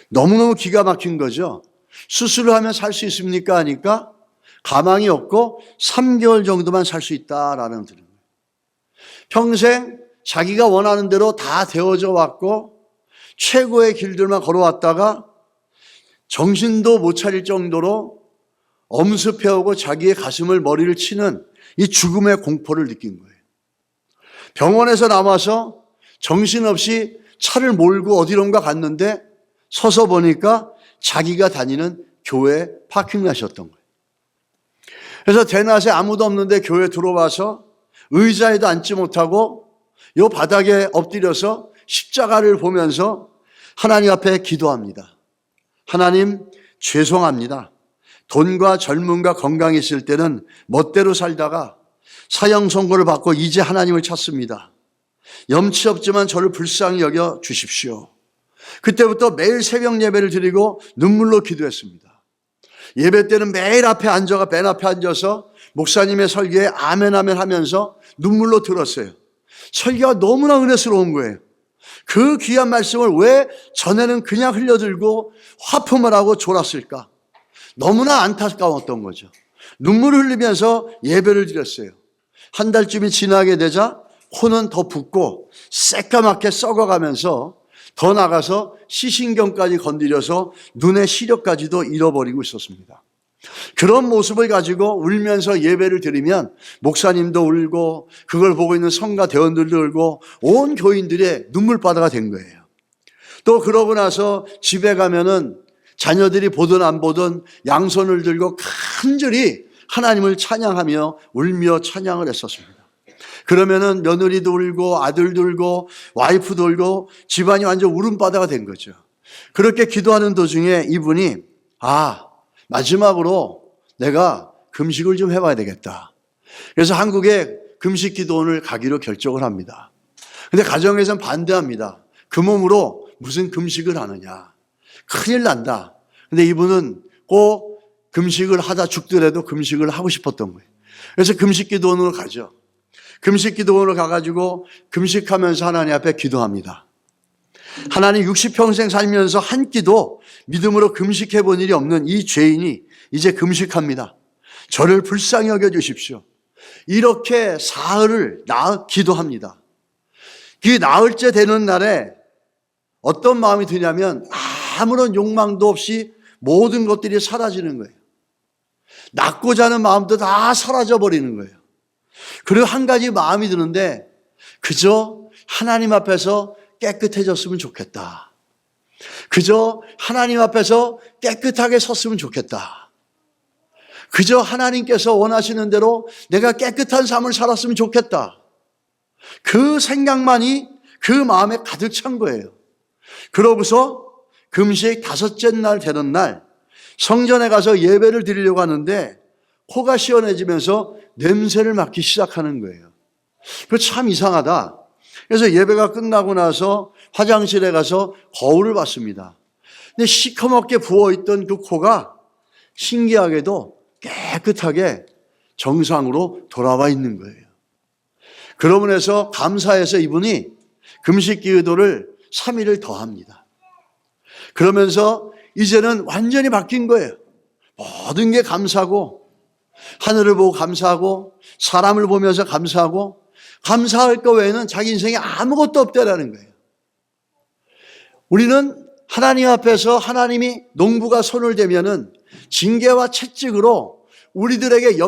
너무너무 기가 막힌 거죠. 수술을 하면 살 수 있습니까? 하니까 가망이 없고 3개월 정도만 살 수 있다라는 거예요. 평생 자기가 원하는 대로 다 되어져 왔고 최고의 길들만 걸어왔다가 정신도 못 차릴 정도로 엄습해오고 자기의 가슴을 머리를 치는 이 죽음의 공포를 느낀 거예요. 병원에서 나와서 정신없이 차를 몰고 어디론가 갔는데 서서 보니까 자기가 다니는 교회 파킹라시였던 거예요. 그래서 대낮에 아무도 없는데 교회 들어와서 의자에도 앉지 못하고 요 바닥에 엎드려서 십자가를 보면서 하나님 앞에 기도합니다. 하나님, 죄송합니다. 돈과 젊음과 건강이 있을 때는 멋대로 살다가 사형 선고를 받고 이제 하나님을 찾습니다. 염치 없지만 저를 불쌍히 여겨 주십시오. 그때부터 매일 새벽 예배를 드리고 눈물로 기도했습니다. 예배 때는 매일 맨 앞에 앉아서 목사님의 설교에 아멘 아멘 하면서 눈물로 들었어요. 설교가 너무나 은혜스러운 거예요. 그 귀한 말씀을 왜 전에는 그냥 흘려들고 화품을 하고 졸았을까? 너무나 안타까웠던 거죠. 눈물을 흘리면서 예배를 드렸어요. 한 달쯤이 지나게 되자 코는 더 붓고 새까맣게 썩어가면서 더 나가서 시신경까지 건드려서 눈의 시력까지도 잃어버리고 있었습니다. 그런 모습을 가지고 울면서 예배를 드리면 목사님도 울고 그걸 보고 있는 성가 대원들도 울고 온 교인들의 눈물바다가 된 거예요. 또 그러고 나서 집에 가면은 자녀들이 보든 안 보든 양손을 들고 간절히 하나님을 찬양하며 울며 찬양을 했었습니다. 그러면은 며느리도 울고 아들도 울고 와이프도 울고 집안이 완전 울음바다가 된 거죠. 그렇게 기도하는 도중에 이분이 마지막으로 내가 금식을 좀 해봐야 되겠다. 그래서 한국에 금식 기도원을 가기로 결정을 합니다. 근데 가정에서는 반대합니다. 그 몸으로 무슨 금식을 하느냐. 큰일 난다. 근데 이분은 꼭 금식을 하다 죽더라도 금식을 하고 싶었던 거예요. 그래서 금식 기도원으로 가죠. 금식 기도원으로 가가지고 금식하면서 하나님 앞에 기도합니다. 하나님 60평생 살면서 한 끼도 믿음으로 금식해 본 일이 없는 이 죄인이 이제 금식합니다. 저를 불쌍히 여겨 주십시오. 이렇게 사흘을 기도합니다. 그 나흘째 되는 날에 어떤 마음이 드냐면 아무런 욕망도 없이 모든 것들이 사라지는 거예요. 낳고자 하는 마음도 다 사라져 버리는 거예요. 그리고 한 가지 마음이 드는데 그저 하나님 앞에서 깨끗해졌으면 좋겠다. 그저 하나님 앞에서 깨끗하게 섰으면 좋겠다. 그저 하나님께서 원하시는 대로 내가 깨끗한 삶을 살았으면 좋겠다. 그 생각만이 그 마음에 가득 찬 거예요. 그러고서 금식 5째 날 되는 날 성전에 가서 예배를 드리려고 하는데 코가 시원해지면서 냄새를 맡기 시작하는 거예요. 그거 참 이상하다. 그래서 예배가 끝나고 나서 화장실에 가서 거울을 봤습니다. 근데 시커멓게 부어있던 그 코가 신기하게도 깨끗하게 정상으로 돌아와 있는 거예요. 그러고 나서 감사해서 이분이 금식 기도를 3일을 더 합니다. 그러면서 이제는 완전히 바뀐 거예요. 모든 게 감사하고 하늘을 보고 감사하고 사람을 보면서 감사하고 감사할 것 외에는 자기 인생에 아무것도 없다라는 거예요. 우리는 하나님 앞에서 하나님이 농부가 손을 대면은 징계와 채찍으로 우리들에게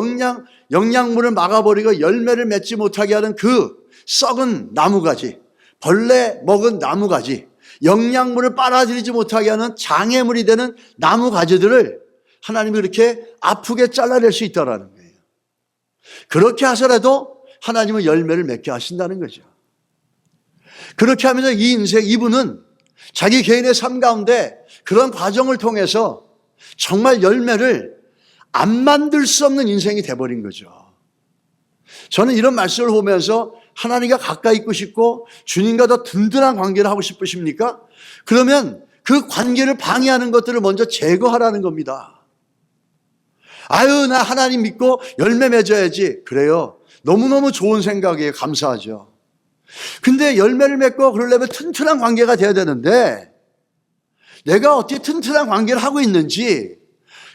영양분을 막아버리고 열매를 맺지 못하게 하는 그 썩은 나무가지, 벌레 먹은 나무가지, 영양분을 빨아들이지 못하게 하는 장애물이 되는 나무가지들을 하나님이 그렇게 아프게 잘라낼 수 있다는 거예요. 그렇게 하서라도 하나님은 열매를 맺게 하신다는 거죠. 그렇게 하면서 이 인생, 이분은 자기 개인의 삶 가운데 그런 과정을 통해서 정말 열매를 안 만들 수 없는 인생이 돼버린 거죠. 저는 이런 말씀을 보면서 하나님과 가까이 있고 싶고 주님과 더 든든한 관계를 하고 싶으십니까? 그러면 그 관계를 방해하는 것들을 먼저 제거하라는 겁니다. 아유, 나 하나님 믿고 열매 맺어야지. 그래요. 너무너무 좋은 생각이에요. 감사하죠. 근데 열매를 맺고 그러려면 튼튼한 관계가 돼야 되는데 내가 어떻게 튼튼한 관계를 하고 있는지,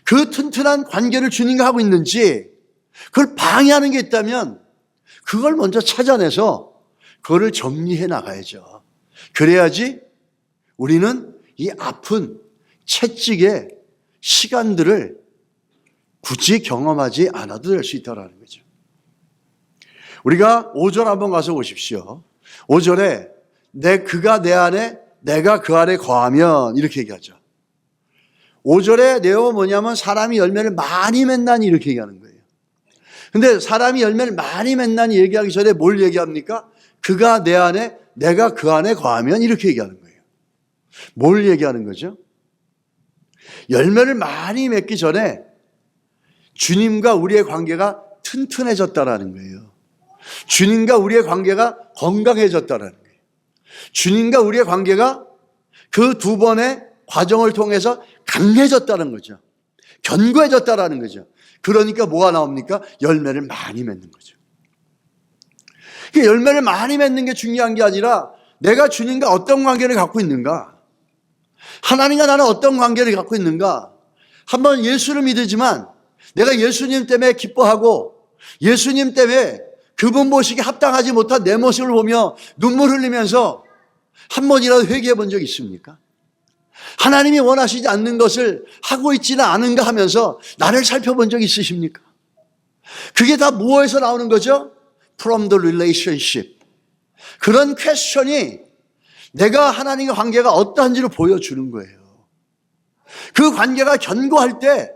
그 튼튼한 관계를 주님과 하고 있는지 그걸 방해하는 게 있다면 그걸 먼저 찾아내서 그거를 정리해 나가야죠. 그래야지 우리는 이 아픈 채찍의 시간들을 굳이 경험하지 않아도 될 수 있다는 거죠. 우리가 5절 한번 가서 보십시오. 5절에 그가 내 안에 내가 그 안에 거하면 이렇게 얘기하죠. 5절의 내용은 뭐냐면 사람이 열매를 많이 맺나니 이렇게 얘기하는 거예요. 근데 사람이 열매를 많이 맺나니 얘기하기 전에 뭘 얘기합니까? 그가 내 안에 내가 그 안에 거하면 이렇게 얘기하는 거예요. 뭘 얘기하는 거죠? 열매를 많이 맺기 전에 주님과 우리의 관계가 튼튼해졌다라는 거예요. 주님과 우리의 관계가 건강해졌다라는 거예요. 주님과 우리의 관계가 그 두 번의 과정을 통해서 강해졌다는 거죠. 견고해졌다라는 거죠. 그러니까 뭐가 나옵니까? 열매를 많이 맺는 거죠. 열매를 많이 맺는 게 중요한 게 아니라 내가 주님과 어떤 관계를 갖고 있는가? 하나님과 나는 어떤 관계를 갖고 있는가? 한번 예수를 믿으지만 내가 예수님 때문에 기뻐하고 예수님 때문에 그분 보시기에 합당하지 못한 내 모습을 보며 눈물 흘리면서 한 번이라도 회개해 본 적 있습니까? 하나님이 원하시지 않는 것을 하고 있지는 않은가 하면서 나를 살펴본 적 있으십니까? 그게 다 무엇에서 나오는 거죠? From the relationship. 그런 퀘스천이 내가 하나님과 관계가 어떠한지를 보여주는 거예요. 그 관계가 견고할 때,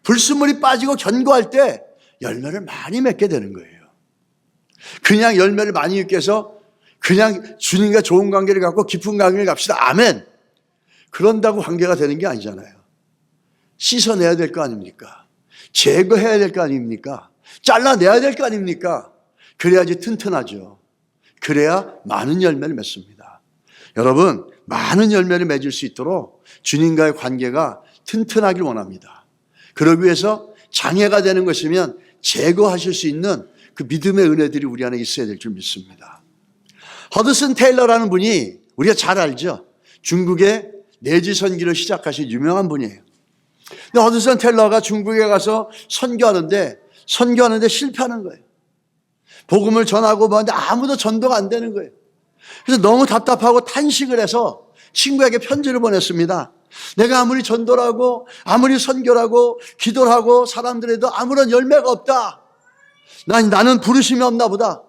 불순물이 빠지고 견고할 때 열매를 많이 맺게 되는 거예요. 그냥 열매를 많이 맺게 해서 그냥 주님과 좋은 관계를 갖고 깊은 관계를 갑시다. 아멘. 그런다고 관계가 되는 게 아니잖아요. 씻어내야 될 거 아닙니까? 제거해야 될 거 아닙니까? 잘라내야 될 거 아닙니까? 그래야지 튼튼하죠. 그래야 많은 열매를 맺습니다. 여러분, 많은 열매를 맺을 수 있도록 주님과의 관계가 튼튼하길 원합니다. 그러기 위해서 장애가 되는 것이면 제거하실 수 있는 그 믿음의 은혜들이 우리 안에 있어야 될 줄 믿습니다. 허드슨 테일러라는 분이 우리가 잘 알죠. 중국의 내지 선기를 시작하신 유명한 분이에요. 근데 허드슨 테일러가 중국에 가서 선교하는데 실패하는 거예요. 복음을 전하고 뭐하는데 아무도 전도가 안 되는 거예요. 그래서 너무 답답하고 탄식을 해서 친구에게 편지를 보냈습니다. 내가 아무리 전도를 하고 아무리 선교를 하고 기도를 하고 사람들에도 아무런 열매가 없다. 나는 부르심이 없나 보다.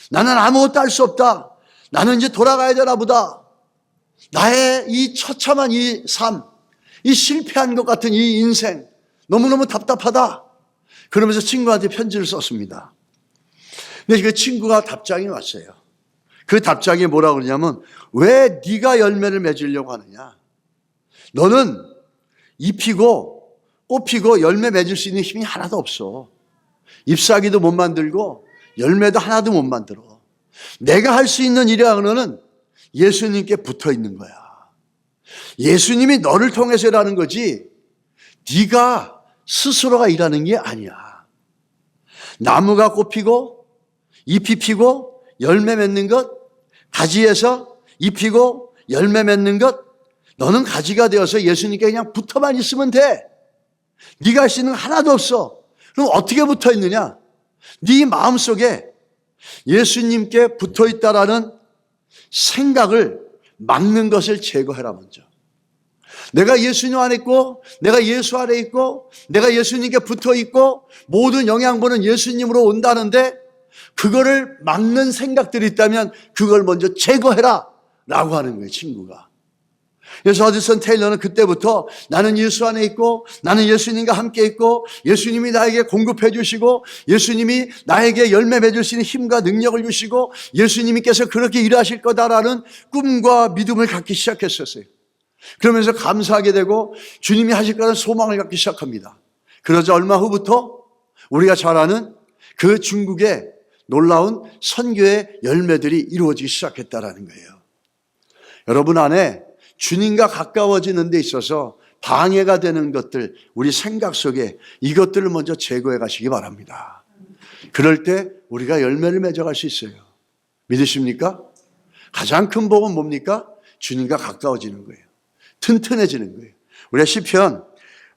나는 아무것도 할 수 없다. 나는 이제 돌아가야 되나 보다. 나의 이 처참한 이 삶, 이 실패한 것 같은 이 인생 너무너무 답답하다. 그러면서 친구한테 편지를 썼습니다. 근데 그 친구가 답장이 왔어요. 그 답장이 뭐라고 그러냐면 왜 네가 열매를 맺으려고 하느냐. 너는 잎이고 꽃피고 열매 맺을 수 있는 힘이 하나도 없어. 잎사귀도 못 만들고 열매도 하나도 못 만들어. 내가 할 수 있는 일이라고는 예수님께 붙어 있는 거야. 예수님이 너를 통해서 일하는 거지 네가 스스로가 일하는 게 아니야. 나무가 꽃피고 잎이 피고 열매 맺는 것, 가지에서 잎이고 열매 맺는 것, 너는 가지가 되어서 예수님께 그냥 붙어만 있으면 돼. 네가 할 수 있는 거 하나도 없어. 그럼 어떻게 붙어 있느냐? 네 마음속에 예수님께 붙어 있다라는 생각을 막는 것을 제거해라 먼저. 내가 예수님 안에 있고, 내가 예수 안에 있고, 내가 예수님께 붙어 있고, 모든 영양분은 예수님으로 온다는데 그거를 막는 생각들이 있다면 그걸 먼저 제거해라 라고 하는 거예요, 친구가. 그래서 허드슨 테일러는 그때부터 나는 예수 안에 있고, 나는 예수님과 함께 있고, 예수님이 나에게 공급해 주시고, 예수님이 나에게 열매 맺을 수 있는 힘과 능력을 주시고, 예수님께서 그렇게 일하실 거다라는 꿈과 믿음을 갖기 시작했었어요. 그러면서 감사하게 되고 주님이 하실 거라는 소망을 갖기 시작합니다. 그러자 얼마 후부터 우리가 잘 아는 그 중국의 놀라운 선교의 열매들이 이루어지기 시작했다라는 거예요. 여러분 안에 주님과 가까워지는 데 있어서 방해가 되는 것들, 우리 생각 속에 이것들을 먼저 제거해 가시기 바랍니다. 그럴 때 우리가 열매를 맺어갈 수 있어요. 믿으십니까? 가장 큰 복은 뭡니까? 주님과 가까워지는 거예요. 튼튼해지는 거예요. 우리가 시편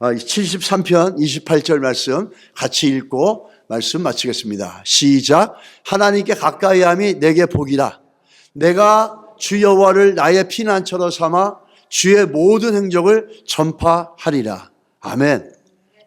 73편 28절 말씀 같이 읽고 말씀 마치겠습니다. 시작. 하나님께 가까이함이 내게 복이라. 내가 주 여호와를 나의 피난처로 삼아 주의 모든 행적을 전파하리라. 아멘.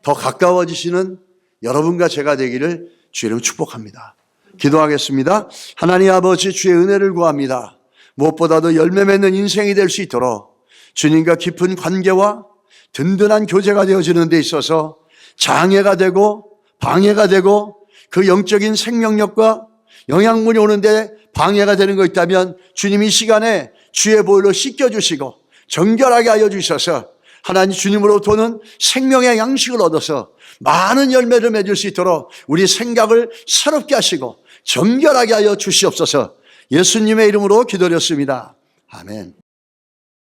더 가까워지시는 여러분과 제가 되기를 주의 이름으로 축복합니다. 기도하겠습니다. 하나님 아버지, 주의 은혜를 구합니다. 무엇보다도 열매 맺는 인생이 될 수 있도록 주님과 깊은 관계와 든든한 교제가 되어지는 데 있어서 장애가 되고 방해가 되고 그 영적인 생명력과 영양분이 오는데 방해가 되는 거 있다면 주님이 이 시간에 주의 보혈로 씻겨주시고 정결하게 하여 주셔서 하나님 주님으로부터는 생명의 양식을 얻어서 많은 열매를 맺을 수 있도록 우리 생각을 새롭게 하시고 정결하게 하여 주시옵소서. 예수님의 이름으로 기도드렸습니다. 아멘.